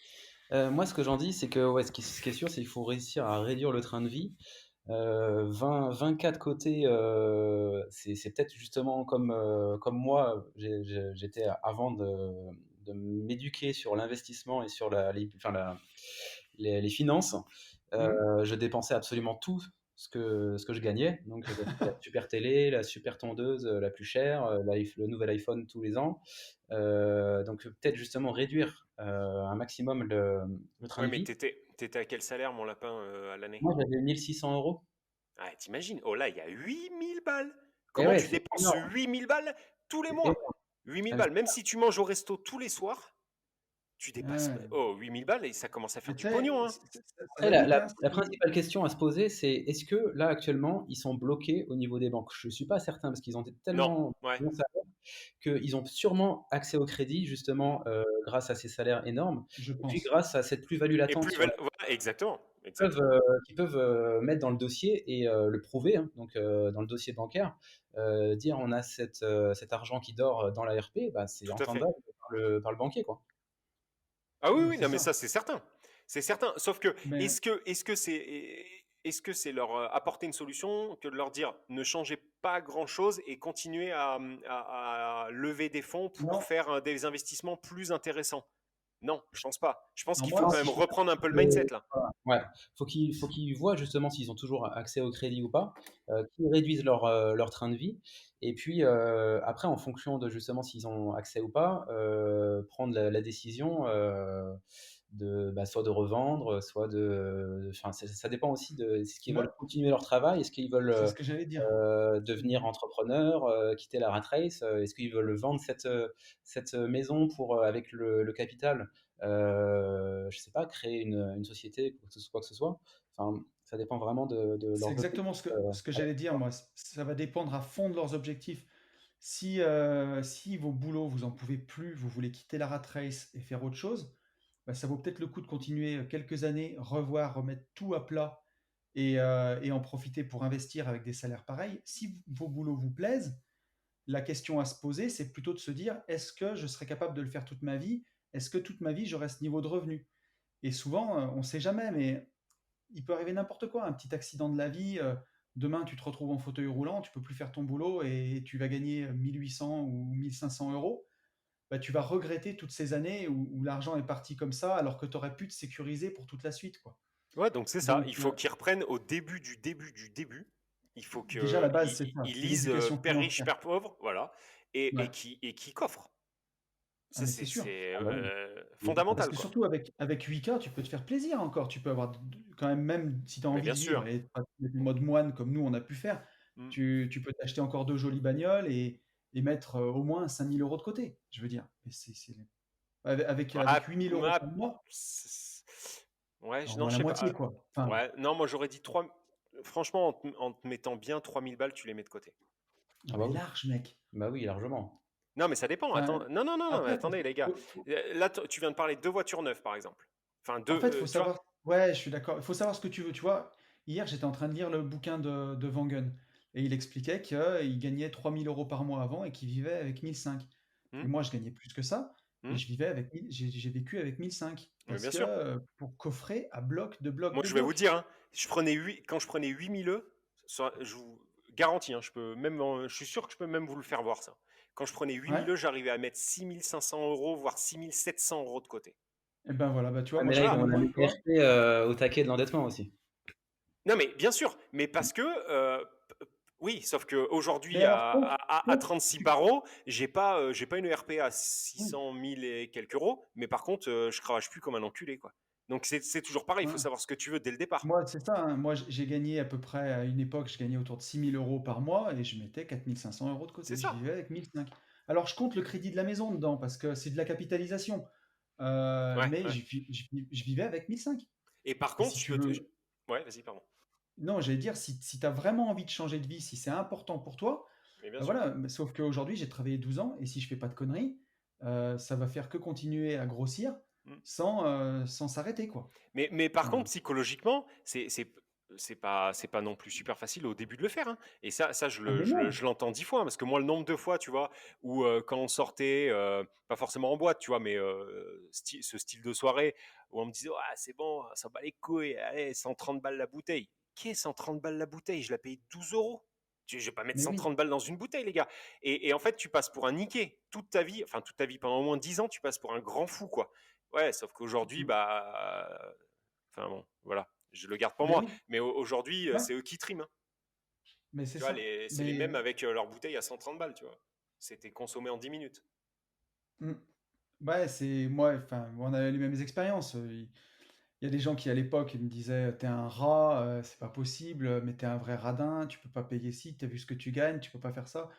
Moi, ce que j'en dis, c'est que ouais, ce qui est sûr, c'est qu'il faut réussir à réduire le train de vie. 24 côtés, c'est peut-être justement comme moi, j'étais avant de m'éduquer sur l'investissement et sur les finances. Hmm. Je dépensais absolument tout ce que je gagnais. Donc, j'achetais la super télé, la super tondeuse la plus chère, le nouvel iPhone tous les ans. Donc, peut-être justement réduire un maximum le train Ouais, de mais vie. t'étais à quel salaire, mon lapin, à l'année? Moi, j'avais 1 600 €. Ah, t'imagines? Oh là, il y a 8 000 balles. Et Comment ouais, tu c'est dépenses énorme. 8 000 balles tous les C'est mois? énorme. 8 000 balles. Ah, Même si tu manges au resto tous les soirs, tu dépasses. Ouais. Oh, 8 000 balles et ça commence à faire Mais tu du sais, pognon, hein. ça après, va la, vite, la- hein. la principale question à se poser, c'est est-ce que là, actuellement, ils sont bloqués au niveau des banques? Je ne suis pas certain parce qu'ils ont Non, tellement ouais. bons salaires qu'ils ont sûrement accès au crédit, justement, grâce à ces salaires énormes, Je et puis pense. grâce à cette plus-value Et latente plus, sur voilà, exactement, peuvent, exactement. qu'ils peuvent mettre dans le dossier et le prouver, hein, donc dans le dossier bancaire, dire on a cet argent qui dort dans la RP, bah, c'est Tout à fait. entendable par le banquier, quoi. Ah oui, oui, C'est non, mais ça. ça, c'est certain. C'est certain. Sauf que, Mais est-ce que c'est leur apporter une solution que de leur dire ne changez pas grand-chose et continuez à lever des fonds pour non, faire des investissements plus intéressants? Non, je pense pas. Je pense alors qu'il moi, faut quand si même je reprendre un peu le mindset Euh, là. Ouais, faut qu'ils voient justement s'ils ont toujours accès au crédit ou pas, qu'ils réduisent leur train de vie, et puis après, en fonction de justement s'ils ont accès ou pas, prendre la décision soit de revendre, soit enfin, ça dépend aussi de est-ce qu'ils veulent moi, continuer leur travail, est-ce qu'ils veulent c'est ce que j'allais dire. devenir entrepreneur, quitter la rat race, est-ce qu'ils veulent vendre cette maison pour avec le capital, je sais pas, créer une société, quoi que ce soit. Enfin, ça dépend vraiment de C'est leurs exactement objectifs. ce que j'allais dire, moi. Ça va dépendre à fond de leurs objectifs. Si vos boulots, vous en pouvez plus, vous voulez quitter la rat race et faire autre chose, bah, ça vaut peut-être le coup de continuer quelques années, revoir, remettre tout à plat et en profiter pour investir avec des salaires pareils. Si vos boulots vous plaisent, la question à se poser, c'est plutôt de se dire, est-ce que je serai capable de le faire toute ma vie? Est-ce que toute ma vie, j'aurai ce niveau de revenu? Et souvent, on ne sait jamais, mais il peut arriver n'importe quoi, un petit accident de la vie. Demain, tu te retrouves en fauteuil roulant, tu peux plus faire ton boulot et tu vas gagner 1 800 ou 1 500 euros. bah, tu vas regretter toutes ces années où l'argent est parti comme ça, alors que tu aurais pu te sécuriser pour toute la suite, quoi. Ouais, donc c'est ça. Donc, Il faut qu'ils reprennent au début du début du début. Il faut déjà, la qu'ils base, c'est ça, c'est lisent l'éducation Père riche, financière. Père pauvre, voilà, et Ouais. qui coffrent. Ah, Ça, mais c'est sûr. Ah bah oui. Parce fondamental, que quoi. surtout avec 8K, tu peux te faire plaisir encore. Tu peux avoir quand même si tu as Mais envie bien de vivre sûr. et pas te mettre en mode moine comme nous on a pu faire, Mm. tu peux t'acheter encore 2 jolies bagnoles et mettre, au moins 5 000 € de côté, je veux dire. Et c'est avec Ah, 8 000 € par mois, ouais, au non, moins je la sais pas. moitié, quoi. Enfin, Ouais, non, moi j'aurais dit 3. Franchement, en te mettant bien 3 000 balles, tu les mets de côté. Ah non bah mais oui. large, mec. Bah oui, largement. Non, mais ça dépend. Enfin, Attends, non, non, non, non, mais après attendez, les gars. faut Là, tu viens de parler de 2 voitures neuves, par exemple. Enfin, en fait, faut tu vois? savoir ouais, je suis d'accord. Il faut savoir ce que tu veux. Tu vois, hier, j'étais en train de lire le bouquin de Wangen et il expliquait qu'il gagnait 3 000 € par mois avant et qu'il vivait avec 1 500. Et Hmm. moi, je gagnais plus que ça et Hmm. je vivais avec j'ai vécu avec 1 500 Mais parce bien que, sûr. pour coffrer à bloc, de bloc, Moi, de je vais vous bloc. dire, hein, quand je prenais 8 000 je vous garantis, hein, je suis sûr que je peux même vous le faire voir, ça. Quand je prenais 8 Ouais. 000 j'arrivais à mettre 6 500 €, voire 6 700 € de côté. Et ben voilà, bah tu vois, Ouais, moi mais je là, Tu ils prenais vois? ont la moins que toi. TRP au taquet de l'endettement aussi. Non, mais bien sûr, mais parce que, oui, sauf Mais qu'aujourd'hui, alors à 36 barreaux, j'ai pas une ERP à oui, 600 000 et quelques euros, mais par contre, je cravache plus comme un enculé, quoi. Donc c'est toujours pareil, il faut ouais. savoir ce que tu veux dès le départ. Moi, c'est ça, hein. Moi, j'ai gagné à peu près à une époque, je gagnais autour de 6 000 € par mois et je mettais 4 500 € de C'est côté. Je ça. vivais avec 1 500. Alors, je compte le crédit de la maison dedans parce que c'est de la capitalisation. Ouais, Mais ouais. je vivais avec 1 500. Et par Et contre, si tu veux, Ouais, vas-y, pardon. non, j'allais dire, si tu as vraiment envie de changer de vie, si c'est important pour toi, Mais bien bah sûr. voilà. Sauf qu'aujourd'hui, j'ai travaillé 12 ans et si je fais pas de conneries, ça va faire que continuer à grossir Mm. sans s'arrêter, quoi. Mais par contre, Enfin, psychologiquement, c'est pas non plus super facile au début de le faire, hein. Et ça ah mais non, je l'entends 10 fois, hein, parce que moi, le nombre de fois, tu vois, où quand on sortait, pas forcément en boîte, tu vois, mais ce style de soirée, où on me disait, ah, c'est bon, ça bat les couilles, allez, 130 balles la bouteille. Qu'est-ce 130 balles la bouteille? Je la paye 12 euros. Je vais pas mettre mais oui. 130 balles dans une bouteille, les gars. Et en fait, tu passes pour un niqué. Toute ta vie, pendant au moins 10 ans, tu passes pour un grand fou, quoi. Ouais, sauf qu'aujourd'hui, bah, enfin bon, voilà, je le garde pour Mais moi. oui, Mais aujourd'hui, ouais, c'est eux qui triment, hein. mais c'est Tu vois, ça. c'est les Mais mêmes avec leur bouteille à 130 balles, tu vois. C'était consommé en 10 minutes. mm, ouais, c'est moi. Enfin, on a les mêmes expériences. Il y a des gens qui à l'époque ils me disaient, t'es un rat, c'est pas possible, mais t'es un vrai radin, tu peux pas payer ci, t'as vu ce que tu gagnes, tu peux pas faire ça.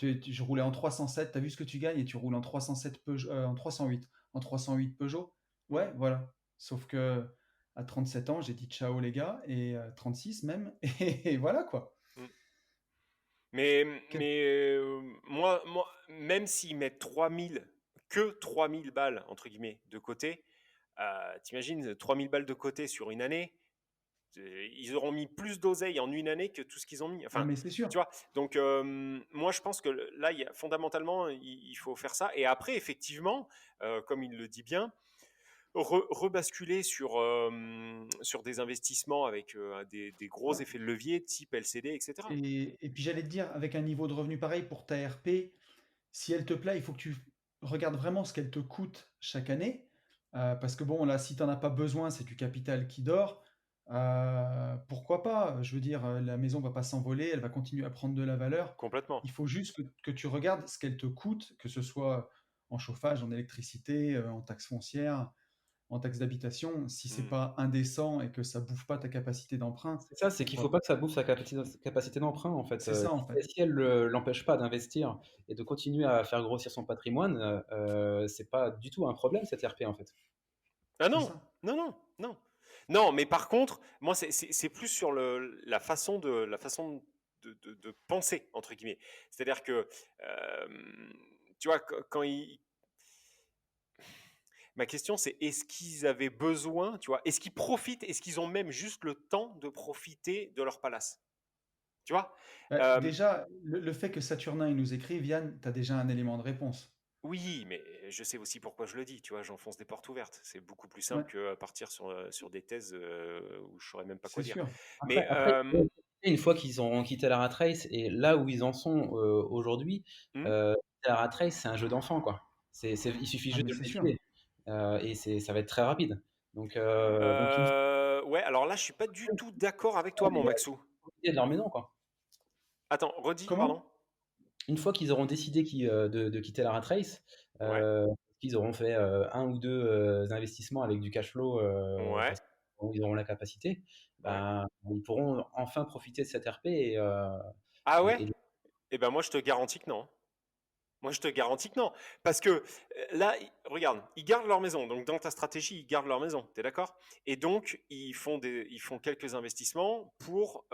Je roulais en 307, t'as vu ce que tu gagnes et tu roules en 307 Peugeot, en 308 Peugeot. Mm, Ouais, voilà. Sauf que à 37 ans, j'ai dit ciao les gars, et 36 même, et voilà quoi. mm. Mais, Qu'est- moi, même s'ils mettent 3 000 balles, entre guillemets, de côté, t'imagines 3 000 balles de côté sur une année, ils auront mis plus d'oseille en une année que tout ce qu'ils ont mis. Ah Enfin, mais c'est sûr. tu vois. Donc, moi, je pense que là, fondamentalement, il faut faire ça. Et après, effectivement, comme il le dit bien, rebasculer sur des investissements avec des gros Ouais. effets de levier type LCD, etc. Et puis j'allais te dire, avec un niveau de revenu pareil pour ta RP, si elle te plaît, il faut que tu regardes vraiment ce qu'elle te coûte chaque année. Parce que bon, là, si tu n'en as pas besoin, c'est du capital qui dort. Pourquoi pas? Je veux dire, la maison va pas s'envoler, elle va continuer à prendre de la valeur. Complètement. Il faut juste que tu regardes ce qu'elle te coûte, que ce soit en chauffage, en électricité, en taxes foncières, en taxes d'habitation. Si c'est Mm. pas indécent et que ça bouffe pas ta capacité d'emprunt, C'est ça, c'est qu'il faut pourquoi pas que ça bouffe sa capacité d'emprunt, en fait. c'est ça en fait. Si elle l'empêche pas d'investir et de continuer à faire grossir son patrimoine, c'est pas du tout un problème, cette RP, en fait. Ah C'est non, ça. non, non, non. Non, mais par contre, moi, c'est plus sur la façon de penser, entre guillemets. C'est-à-dire que, tu vois, ma question, c'est est-ce qu'ils avaient besoin, tu vois, est-ce qu'ils profitent, est-ce qu'ils ont même juste le temps de profiter de leur palace? Tu vois? Euh, Déjà, le fait que Saturnin il nous écrive, Yann, tu as déjà un élément de réponse. oui, mais je sais aussi pourquoi je le dis, tu vois, j'enfonce des portes ouvertes. C'est beaucoup plus Ouais, simple que partir sur des thèses où je saurais même pas quoi c'est dire. sûr. Mais Une fois qu'ils ont quitté la rat race et là où ils en sont aujourd'hui, hmm, la rat race, c'est un jeu d'enfant, quoi. Il suffit Ah, juste mais de le c'est sûr. défiler. Et ça va être très rapide. Donc une fois Ouais, alors là, je suis pas du tout d'accord avec toi, mon qu'ils Maxou. auront profité de leur maison, quoi. Attends, redis, pardon? Comment? Une fois qu'ils auront décidé de quitter la rat race, Ouais, qu'ils auront fait 1 ou 2 investissements avec du cash flow, ouais, parce qu'ils auront la capacité, ouais. ben, ils pourront enfin profiter de cette RP Ah ouais? et de Eh ben moi, je te garantis que non. Moi, je te garantis que non. Parce que là, regarde, ils gardent leur maison. Donc, dans ta stratégie, ils gardent leur maison. T'es d'accord? Et donc, ils font quelques investissements pour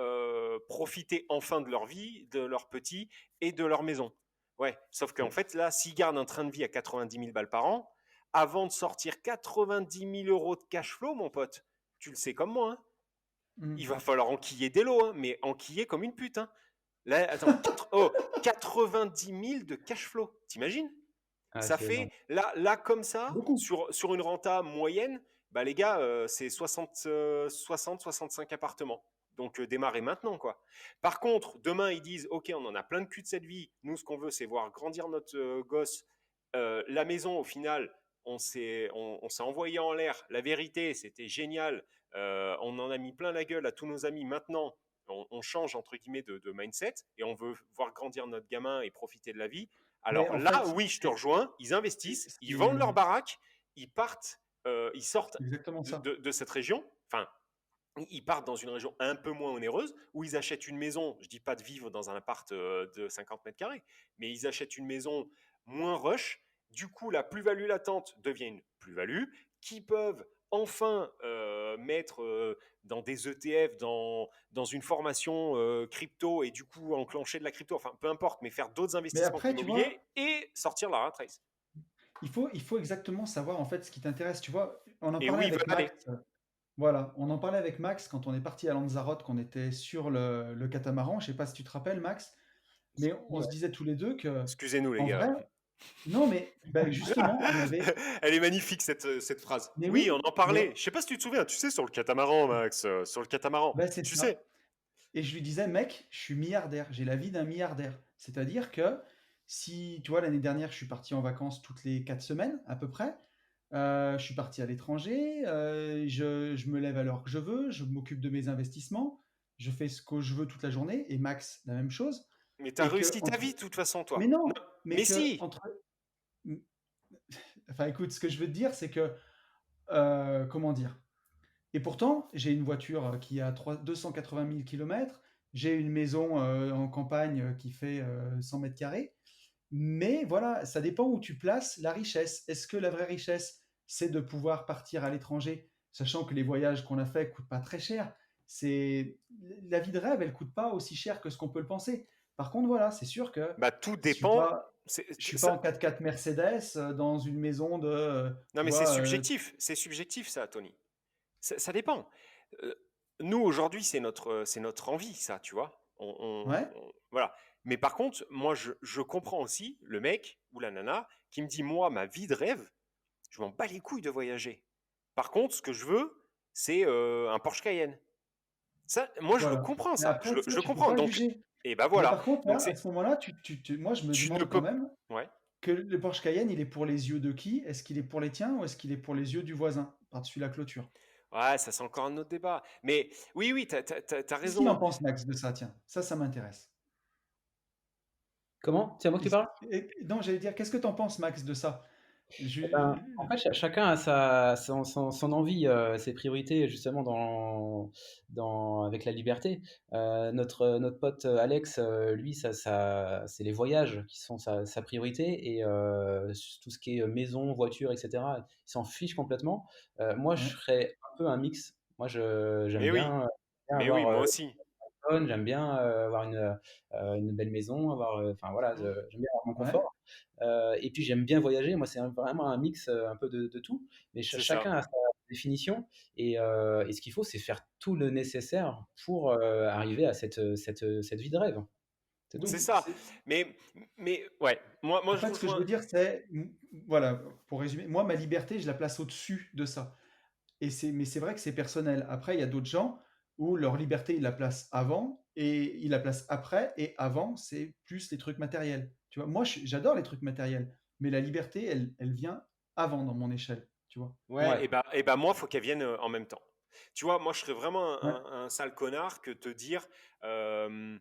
profiter enfin de leur vie, de leur petit et de leur maison. Ouais. Sauf qu'en fait, là, s'ils gardent un train de vie à 90 000 balles par an, avant de sortir 90 000 euros de cash flow, mon pote, tu le sais comme moi, hein, Mmh. il va falloir enquiller des lots, hein, mais enquiller comme une pute, hein. Là, attends, 90 000 de cash flow, t'imagines? ah, Ça c'est énorme. fait, là comme ça, Beaucoup. sur une renta moyenne, bah les gars, c'est 65 appartements. Donc démarrez maintenant, quoi. Par contre, demain, ils disent, OK, on en a plein de cul de cette vie. Nous, ce qu'on veut, c'est voir grandir notre gosse. La maison, au final, on s'est envoyé en l'air. La vérité, c'était génial. On en a mis plein la gueule à tous nos amis. Maintenant, on change, entre guillemets, de mindset et on veut voir grandir notre gamin et profiter de la vie. Mais Alors en là, fait, oui, je te rejoins. Ils investissent, ils vendent leur c'est baraque, ils partent, ils sortent exactement ça. de cette région. Enfin, ils partent dans une région un peu moins onéreuse où ils achètent une maison. Je dis pas de vivre dans un appart de 50 mètres carrés, mais ils achètent une maison moins rush. Du coup, la plus-value latente devient une plus-value qui peuvent enfin mettre dans des ETF, dans une formation crypto et du coup enclencher de la crypto, enfin peu importe, mais faire d'autres Mais investissements après, tu vois, immobiliers et sortir la rat race. il faut exactement savoir en fait ce qui t'intéresse. Tu vois, on en Et parlait où ils veulent avec aller. Max. Voilà, on en parlait avec Max quand on est parti à Lanzarote, qu'on était sur le catamaran. Je sais pas si tu te rappelles, Max, mais on se disait tous les deux que, Excusez-nous les en gars. vrai, non, mais ben, justement, on avait. Elle est magnifique cette phrase. Mais Oui, on oui, en mais parlait. Je sais pas si tu te souviens, tu sais, sur le catamaran, Max, sur le catamaran. ben, c'est Tu ça. sais. Et je lui disais, mec, je suis milliardaire, j'ai la vie d'un milliardaire. C'est-à-dire que si, tu vois, l'année dernière, je suis parti en vacances toutes les 4 semaines à peu près. Je suis parti à l'étranger, je me lève à l'heure que je veux, je m'occupe de mes investissements, je fais ce que je veux toute la journée, et Max, la même chose. Mais t'as Et que réussi ta entre... vie de toute façon, Mais toi. Non, non, mais mais que si. entre... Enfin écoute, ce que je veux te dire, c'est que, comment dire? Et pourtant, j'ai une voiture qui a 280 000 kilomètres, j'ai une maison en campagne qui fait 100 mètres carrés, mais voilà, ça dépend où tu places la richesse. Est-ce que la vraie richesse, c'est de pouvoir partir à l'étranger, sachant que les voyages qu'on a fait coûtent pas très cher. C'est la vie de rêve, elle coûte pas aussi cher que ce qu'on peut le penser. Par contre, voilà, c'est sûr que Bah, tout je suis dépend. pas, je suis pas Ça... en 4x4 Mercedes dans une maison de, Non, tu mais c'est vois, subjectif. C'est subjectif, ça, Tony. Ça dépend. Euh, Nous, aujourd'hui, c'est notre envie, ça, tu vois. ouais, Voilà. Mais par contre, moi, je comprends aussi le mec ou la nana qui me dit, moi, ma vie de rêve, je m'en bats les couilles de voyager. Par contre, ce que je veux, c'est un Porsche Cayenne. Ça, moi, je le voilà. comprends, Mais ça. après, Je ça, le tu peux comprends. pas Donc, juger. et ben Mais voilà. par contre, Donc, là, à ce moment-là, moi, je me tu ne demande quand peux. même Ouais. que le Porsche Cayenne, il est pour les yeux de qui? Est-ce qu'il est pour les tiens ou est-ce qu'il est pour les yeux du voisin par-dessus la clôture? Ouais, ça, c'est encore un autre débat. Mais oui, oui, t'as Qu'est-ce qu'il en raison. pense, Max, de ça? Tiens, ça m'intéresse. Comment? C'est à moi que tu parles? Non, j'allais dire, qu'est-ce que tu en penses, Max, de ça? Eh ben, en fait, chacun a son envie, ses priorités justement avec la liberté. Notre pote Alex, lui, c'est les voyages qui sont sa priorité et tout ce qui est maison, voiture, etc., il s'en fiche complètement. Moi, je Ouais, serais un peu un mix. Moi, j'aime Mais oui, bien mais oui, avoir moi aussi. j'aime bien avoir une belle maison, enfin voilà, Mm. j'aime bien avoir mon ouais, confort. Et puis j'aime bien voyager. Moi, c'est vraiment un mix un peu de tout. Mais C'est chacun ça. a sa définition. Et ce qu'il faut, c'est faire tout le nécessaire pour arriver à cette vie de rêve. C'est tout. C'est oui. ça. Mais, ouais, moi, En je fait, ce que je rejoins. veux dire, c'est, voilà, pour résumer, moi, ma liberté, je la place au-dessus de ça. Mais c'est vrai que c'est personnel. Après, il y a d'autres gens où leur liberté, ils la placent avant et ils la placent après. Et avant, c'est plus les trucs matériels. Tu vois, moi, j'adore les trucs matériels. mais la liberté, elle vient avant dans mon échelle, tu vois. Ouais, Ouais. et bah moi, faut qu'elle vienne en même temps. Tu vois, moi, je serais vraiment Ouais. un sale connard que te dire, euh,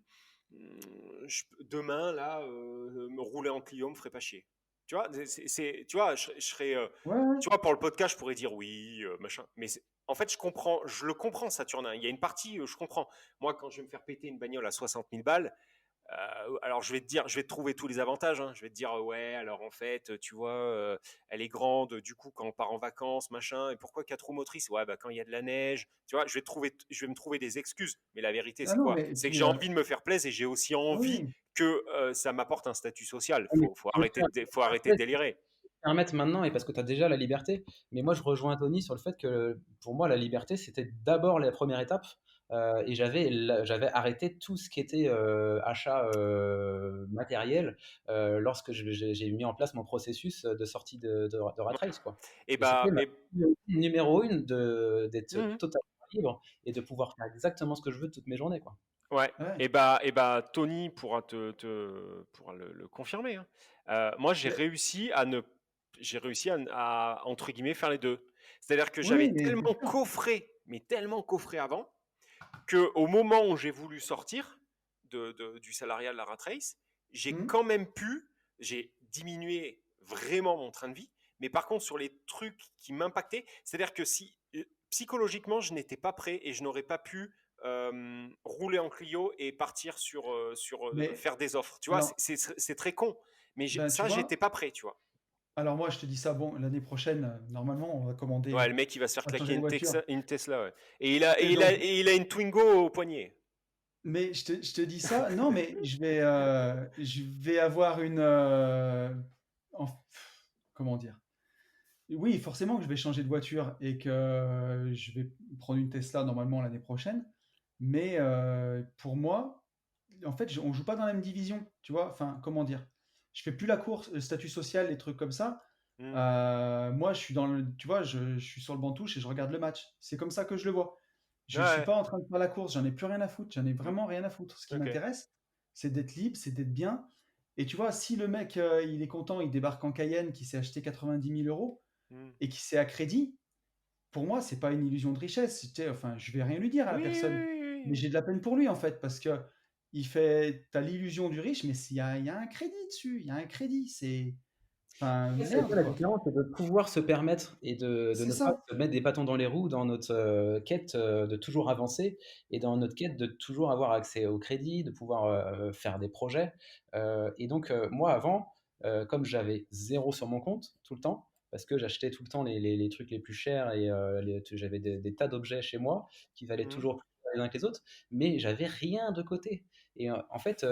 demain, là, me rouler en Clio me ferait pas chier. Tu vois, tu vois, je serais, Ouais, ouais. tu vois, pour le podcast, je pourrais dire oui, machin. Mais en fait, je le comprends, Saturnin. Il y a une partie, je comprends. Moi, quand je vais me faire péter une bagnole à 60 000 balles, alors je vais te dire, je vais te trouver tous les avantages, hein. Je vais te dire ouais, alors en fait, tu vois, elle est grande, du coup quand on part en vacances, machin. Et pourquoi 4 roues motrices? Ouais, bah quand il y a de la neige, tu vois, je vais me trouver des excuses. Mais la vérité, Ah c'est non, quoi? mais et C'est que puis, j'ai envie de me faire plaisir et j'ai aussi envie oui, que ça m'apporte un statut social. Ouais, mais Faut arrêter de délirer. permettre maintenant et parce que tu as déjà la liberté. Mais moi, je rejoins Tony sur le fait que pour moi, la liberté, c'était d'abord la première étape. Et j'avais arrêté tout ce qui était achat matériel lorsque j'ai mis en place mon processus de sortie de Rat Race, quoi. Et Et c'était bah, ma et, numéro une d'être Mhm. totalement libre et de pouvoir faire exactement ce que je veux toutes mes journées, quoi. Ouais, ouais. et bah, Tony pourra pourra le confirmer, hein. Moi, Mais j'ai réussi entre guillemets faire les deux. C'est-à-dire que j'avais oui, mais bien sûr. tellement coffré avant, que au moment où j'ai voulu sortir du salariat de la rat race, j'ai Mmh. quand même j'ai diminué vraiment mon train de vie, mais par contre sur les trucs qui m'impactaient, c'est-à-dire que si psychologiquement je n'étais pas prêt et je n'aurais pas pu rouler en Clio et partir Mais faire des offres. Tu vois, alors, c'est très con, mais ben, tu ça j'étais vois? pas prêt, tu vois. Alors moi, je te dis ça, bon, l'année prochaine, normalement, on va commander, Ouais, le mec il va se faire on va claquer changer de voiture Une Tesla, ouais. et donc Et il a une Twingo au poignet. mais je te dis ça non, mais je vais avoir une, enf comment dire? Oui, forcément que je vais changer de voiture et que je vais prendre une Tesla normalement l'année prochaine, mais pour moi, en fait, on joue pas dans la même division, tu vois? Enfin, comment dire? Je fais plus la course, le statut social, les trucs comme ça. Hmm. Moi, je suis dans le, tu vois, je suis sur le banc touche et je regarde le match. C'est comme ça que je le vois. Je suis Ouais. pas en train de faire la course, j'en ai plus rien à foutre, j'en ai Hmm. vraiment rien à foutre. Ce qui Ok. m'intéresse, c'est d'être libre, c'est d'être bien. Et tu vois, si le mec, il est content, il débarque en Cayenne, qui s'est acheté 90 000 € Hmm. et qui c'est à crédit, pour moi, c'est pas une illusion de richesse. Tu sais, enfin, je vais rien lui dire à la Oui, oui, personne, oui, mais oui. j'ai de la peine pour lui en fait, parce que t'as l'illusion du riche, mais il y a un crédit dessus, il y a un crédit, enfin, Ouais, c'est ça merde la quoi. différence, c'est de pouvoir se permettre et de C'est ne pas ça. se mettre des bâtons dans les roues dans notre quête de toujours avancer et dans notre quête de toujours avoir accès au crédit, de pouvoir faire des projets. Et donc, moi, avant, comme j'avais zéro sur mon compte tout le temps, parce que j'achetais tout le temps les trucs les plus chers et j'avais des tas d'objets chez moi qui valaient Hmm. toujours plus cher les uns que les autres, mais j'avais rien de côté. Et en fait,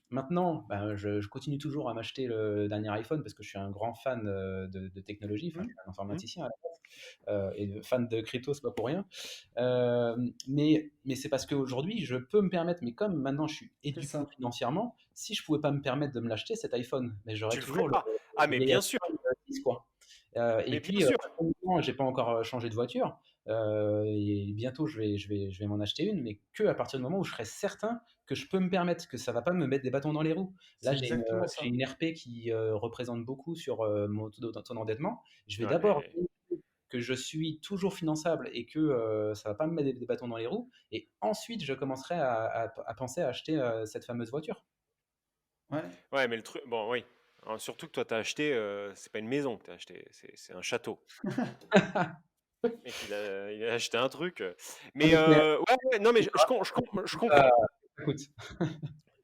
maintenant, ben, je continue toujours à m'acheter le dernier iPhone parce que je suis un grand fan de technologie. Enfin, je Mmh. suis un Hmm. informaticien à la base, et fan de crypto, c'est pas pour rien. Mais c'est parce qu'aujourd'hui, je peux me permettre, mais comme maintenant je suis C'est éduqué ça. financièrement, si je pouvais pas me permettre de me l'acheter, cet iPhone, mais Tu j'aurais le ferais toujours pas. Ah, le mais vieil bien sûr. iPhone 10, quoi. Et Mais bien puis, sûr. pour le moment, j'ai pas encore changé de voiture. Et bientôt, je vais m'en acheter une, mais que à partir du moment où je serai certain que je peux me permettre, que ça va pas me mettre des bâtons dans les roues. Là, C'est exactement j'ai ça. une RP qui représente beaucoup sur mon taux d'endettement. Je vais Ouais, d'abord mais vérifier que je suis toujours finançable et que ça va pas me mettre des bâtons dans les roues. Et ensuite, je commencerai à penser à acheter cette fameuse voiture. Ouais. ouais, mais le truc, bon, oui. Alors, surtout que toi, t'as acheté, c'est pas une maison que t'as acheté, c'est un château. Le mec, il a acheté un truc. Non, Mais mais ouais, ouais, non, mais je comprends. écoute,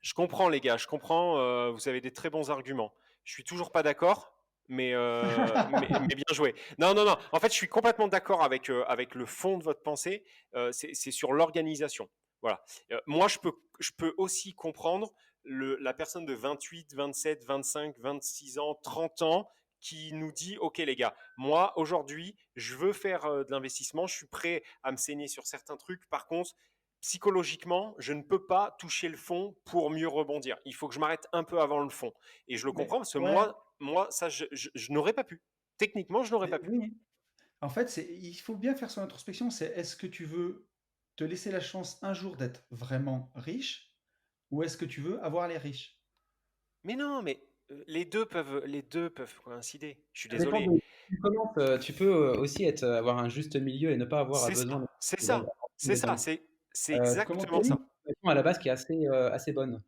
Je comprends, les gars, je comprends. Vous avez des très bons arguments. Je suis toujours pas d'accord, mais bien joué. Non, non, non. En fait, je suis complètement d'accord avec le fond de votre pensée. C'est sur l'organisation. Voilà. Moi, je peux aussi comprendre la personne de 28, 27, 25, 26 ans, 30 ans qui nous dit, OK les gars, moi aujourd'hui, je veux faire de l'investissement, je suis prêt à me saigner sur certains trucs. Par contre, psychologiquement, je ne peux pas toucher le fond pour mieux rebondir. Il faut que je m'arrête un peu avant le fond. Et je le Mais comprends parce que ouais, moi ça, je n'aurais pas pu. Techniquement, je n'aurais mais pas pu. oui. En fait, il faut bien faire son introspection. C'est est-ce que tu veux te laisser la chance un jour d'être vraiment riche ou est-ce que tu veux avoir les riches? Mais non, mais les deux peuvent coïncider. Je suis Ça dépend de désolé. tu commences, tu peux, aussi avoir un juste milieu et ne pas avoir C'est besoin ça, c'est d'avoir ça, c'est des ça, hommes. c'est Comment exactement tu Une dis? ça. situation à la base qui est assez bonne.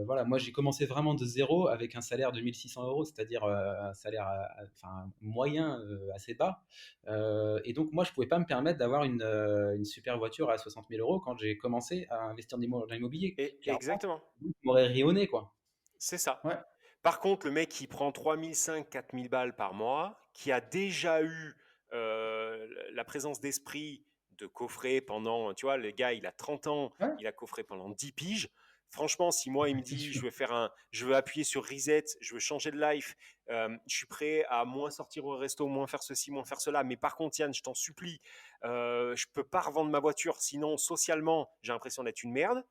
Voilà, moi j'ai commencé vraiment de zéro avec un salaire de 1 600 €, c'est-à-dire, un salaire, enfin moyen, assez bas. Et donc moi je pouvais pas me permettre d'avoir une super voiture à 60 000 € quand j'ai commencé à investir dans l'immobilier. Et Clairement, exactement, on m'aurait ri au nez, quoi. c'est ça. Ouais, Par contre, le mec qui prend 3 500, 4 000 balles par mois, qui a déjà eu la présence d'esprit de coffrer pendant, tu vois, le gars, il a 30 ans, ouais, il a coffré pendant 10 piges. Franchement, si moi, il me c'est dit, sûr. je veux appuyer sur reset, je veux changer de life, je suis prêt à moins sortir au resto, moins faire ceci, moins faire cela. Mais par contre, Yann, je t'en supplie, je peux pas revendre ma voiture, sinon socialement, j'ai l'impression d'être une merde.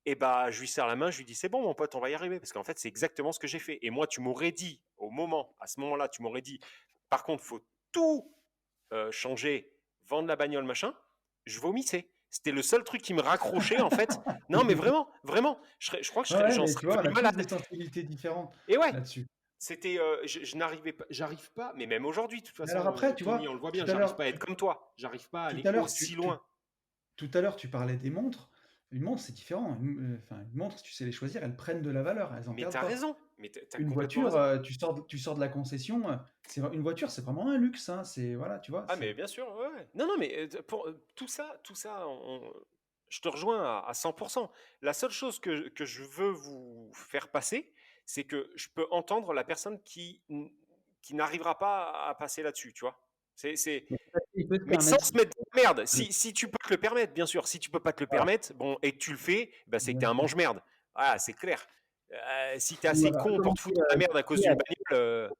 Et bah, je lui serre la main, je lui dis c'est bon mon pote, on va y arriver. Parce qu'en fait, c'est exactement ce que j'ai fait. Et moi, tu m'aurais dit, à ce moment-là, tu m'aurais dit, par contre, faut tout changer, vendre la bagnole, machin. Je vomissais. C'était le seul truc qui me raccrochait, en fait. Non, mais vraiment, vraiment. Je crois que Ouais, ouais, j'en mais serais tu vois, on a devenu tous des malade. sensibilités différentes Et ouais, là-dessus. c'était, je n'arrivais pas, j'arrive pas, mais même aujourd'hui, de toute Mais alors façon, après, tu Tony, vois, on le voit tout bien, à j'arrive l'heure, pas à être comme toi. J'arrive pas à tout aller à l'heure, aussi loin. tout à l'heure, tu parlais des montres. Une montre, c'est différent. Enfin, une montre, si tu sais les choisir, elles prennent de la valeur, elles en Mais perdent t'as pas. raison, mais t'as Une complètement voiture, raison. tu sors de la concession, une voiture, c'est vraiment un luxe, hein. C'est voilà, tu vois, Ah mais bien sûr, ouais, ouais. Non, non, mais pour tout ça, je te rejoins à 100%. La seule chose que je veux vous faire passer, c'est que je peux entendre la personne qui n'arrivera pas à passer là-dessus, tu vois. C'est, Mais il peut se mais sans permettre. se mettre de la merde. Si tu peux te le permettre, bien sûr. Si tu peux pas te le Voilà, permettre, bon, et que tu le fais, bah, c'est que bien t'es un sûr. mange-merde. Ah, c'est clair. Si t'es assez Voilà, con pour te commencer, foutre dans la merde à cause d'une avec bagnole,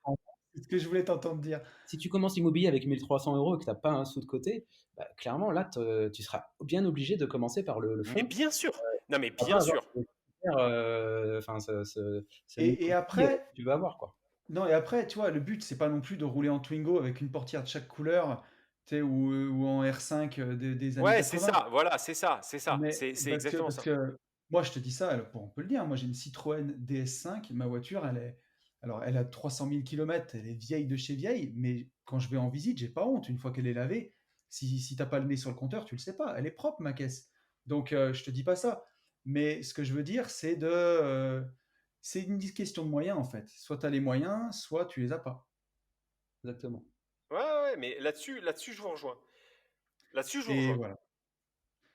c'est ce que je voulais t'entendre dire. si tu commences l'immobilier avec 1 300 € et que tu as pas un sou de côté, bah, clairement là tu seras bien obligé de commencer par le mais fonds. bien sûr. Non, mais Tu vas bien pas avoir sûr. enfin ce niveau Et de vie, après, que tu veux avoir, quoi. non, et après, tu vois, le but, c'est pas non plus de rouler en Twingo avec une portière de chaque couleur, tu sais, ou en R5 des années Ouais, c'est 80. ça, voilà, c'est ça, c'est ça, Mais c'est parce que, exactement parce ça. que moi, je te dis ça, on peut le dire, moi j'ai une Citroën DS5, ma voiture, alors elle a 300 000 km, elle est vieille de chez vieille, mais quand je vais en visite, j'ai pas honte, une fois qu'elle est lavée, si t'as pas le nez sur le compteur, tu le sais pas, elle est propre ma caisse. Donc je te dis pas ça. Mais ce que je veux dire, c'est une question de moyens en fait. Soit tu as les moyens, soit tu les as pas. Exactement. Ouais, ouais, ouais, mais là-dessus, je vous rejoins. Là-dessus, je vous Et rejoins. voilà.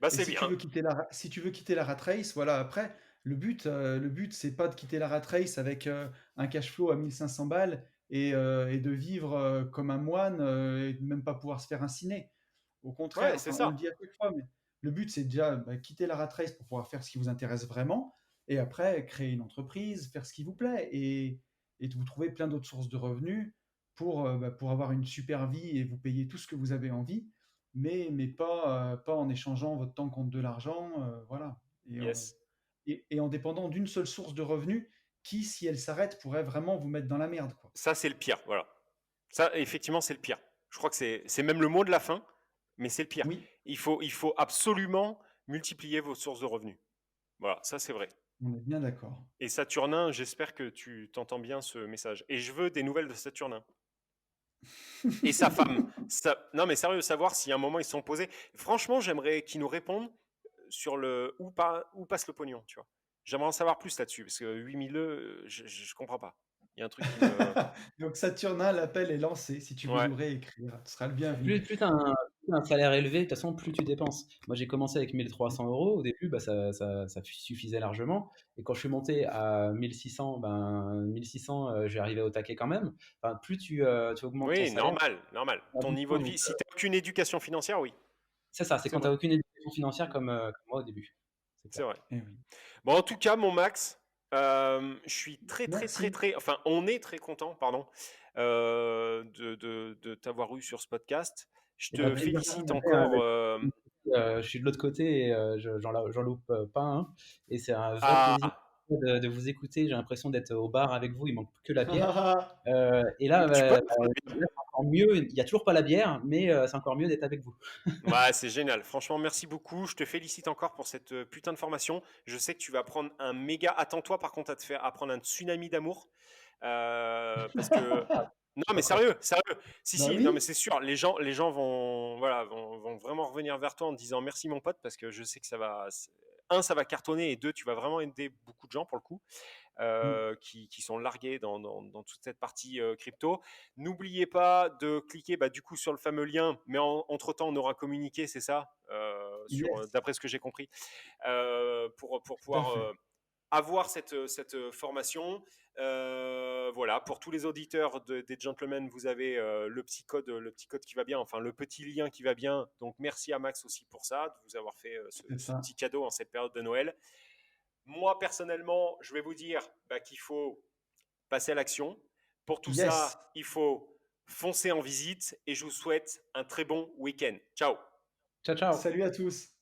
Bah, Et c'est bien. si tu veux quitter la rat race, voilà, après, le but, c'est pas de quitter la rat race avec un cash flow à 1500 balles et de vivre comme un moine et de même pas pouvoir se faire un ciné. Au contraire, Ouais, c'est enfin, on le ça. dit à chaque fois, mais le but, c'est déjà quitter la rat race pour pouvoir faire ce qui vous intéresse vraiment et après créer une entreprise, faire ce qui vous plaît et de vous trouver plein d'autres sources de revenus pour avoir une super vie et vous payer tout ce que vous avez envie mais pas en échangeant votre temps contre de l'argent, voilà. Yes. Et en dépendant d'une seule source de revenus qui, si elle s'arrête, pourrait vraiment vous mettre dans la merde, quoi. Ça, c'est le pire, voilà. Ça, effectivement, c'est le pire. Je crois que c'est même le mot de la fin, mais c'est le pire. Oui, Il faut absolument multiplier vos sources de revenus. Voilà, ça, c'est vrai. on est bien d'accord. Et Saturnin, j'espère que tu t'entends bien ce message. Et je veux des nouvelles de Saturnin. Et sa femme. Non, mais sérieux, savoir si à un moment ils se sont posés. Franchement, j'aimerais qu'ils nous répondent sur le où passe le pognon, tu vois. J'aimerais en savoir plus là-dessus, parce que 8000 je comprends pas. Il y a un truc qui me. Donc Saturnin, l'appel est lancé. Si tu veux Ouais, nous réécrire, tu seras le bienvenu. Plus tu as un salaire élevé, de toute façon, plus tu dépenses. Moi, j'ai commencé avec 1 300 €. Au début, bah, ça suffisait largement. Et quand je suis monté à 1 600, ben, 1 600, je vais arriver au taquet quand même. Enfin, plus tu augmentes ton oui, salaire, normal, normal. tu as Ton niveau besoin. de vie, si tu n'as aucune éducation financière, oui, C'est ça, c'est c'est quand tu vrai, as aucune éducation financière comme moi au début. C'est c'est clair. vrai. Eh oui. Bon, en tout cas, mon Max, je suis très, très, très, Merci. très, enfin, on est très content, pardon, de t'avoir eu sur ce podcast. Je Et bah, te plaisir félicite partagé, hein, encore. je suis de l'autre côté et j'en loupe pas un. Et c'est un vrai plaisir À, fois de vous écouter, j'ai l'impression d'être au bar avec vous, il manque que la bière. Et là, Tu peux là, prendre la bière. c'est encore mieux. Il y a toujours pas la bière, mais c'est encore mieux d'être avec vous. Ouais, c'est génial. Franchement, merci beaucoup. Je te félicite encore pour cette putain de formation. Je sais que tu vas prendre un méga. Attends-toi par contre à te faire apprendre un tsunami d'amour. Parce que. Non, mais Pas prêt. sérieux, sérieux. Si, Bah si, non, mais oui, c'est sûr. Les gens vont, voilà, vont vraiment revenir vers toi en te disant merci, mon pote, parce que je sais que ça va. Un, ça va cartonner, et deux, tu vas vraiment aider beaucoup de gens pour le coup. mm, Qui sont largués dans toute cette partie crypto. N'oubliez pas de cliquer du coup sur le fameux lien, mais entre-temps on aura communiqué, c'est ça, yes, d'après ce que j'ai compris, pour tout à pouvoir fait. avoir cette formation. Voilà, pour tous les auditeurs des gentlemen, vous avez le petit code qui va bien, enfin le petit lien qui va bien. Donc merci à Max aussi pour ça, de vous avoir fait C'est ce ça. petit cadeau en cette période de Noël. Moi, personnellement, je vais vous dire qu'il faut passer à l'action. Pour tout Yes. ça, il faut foncer en visite et je vous souhaite un très bon week-end. Ciao! Ciao, ciao. Salut à tous.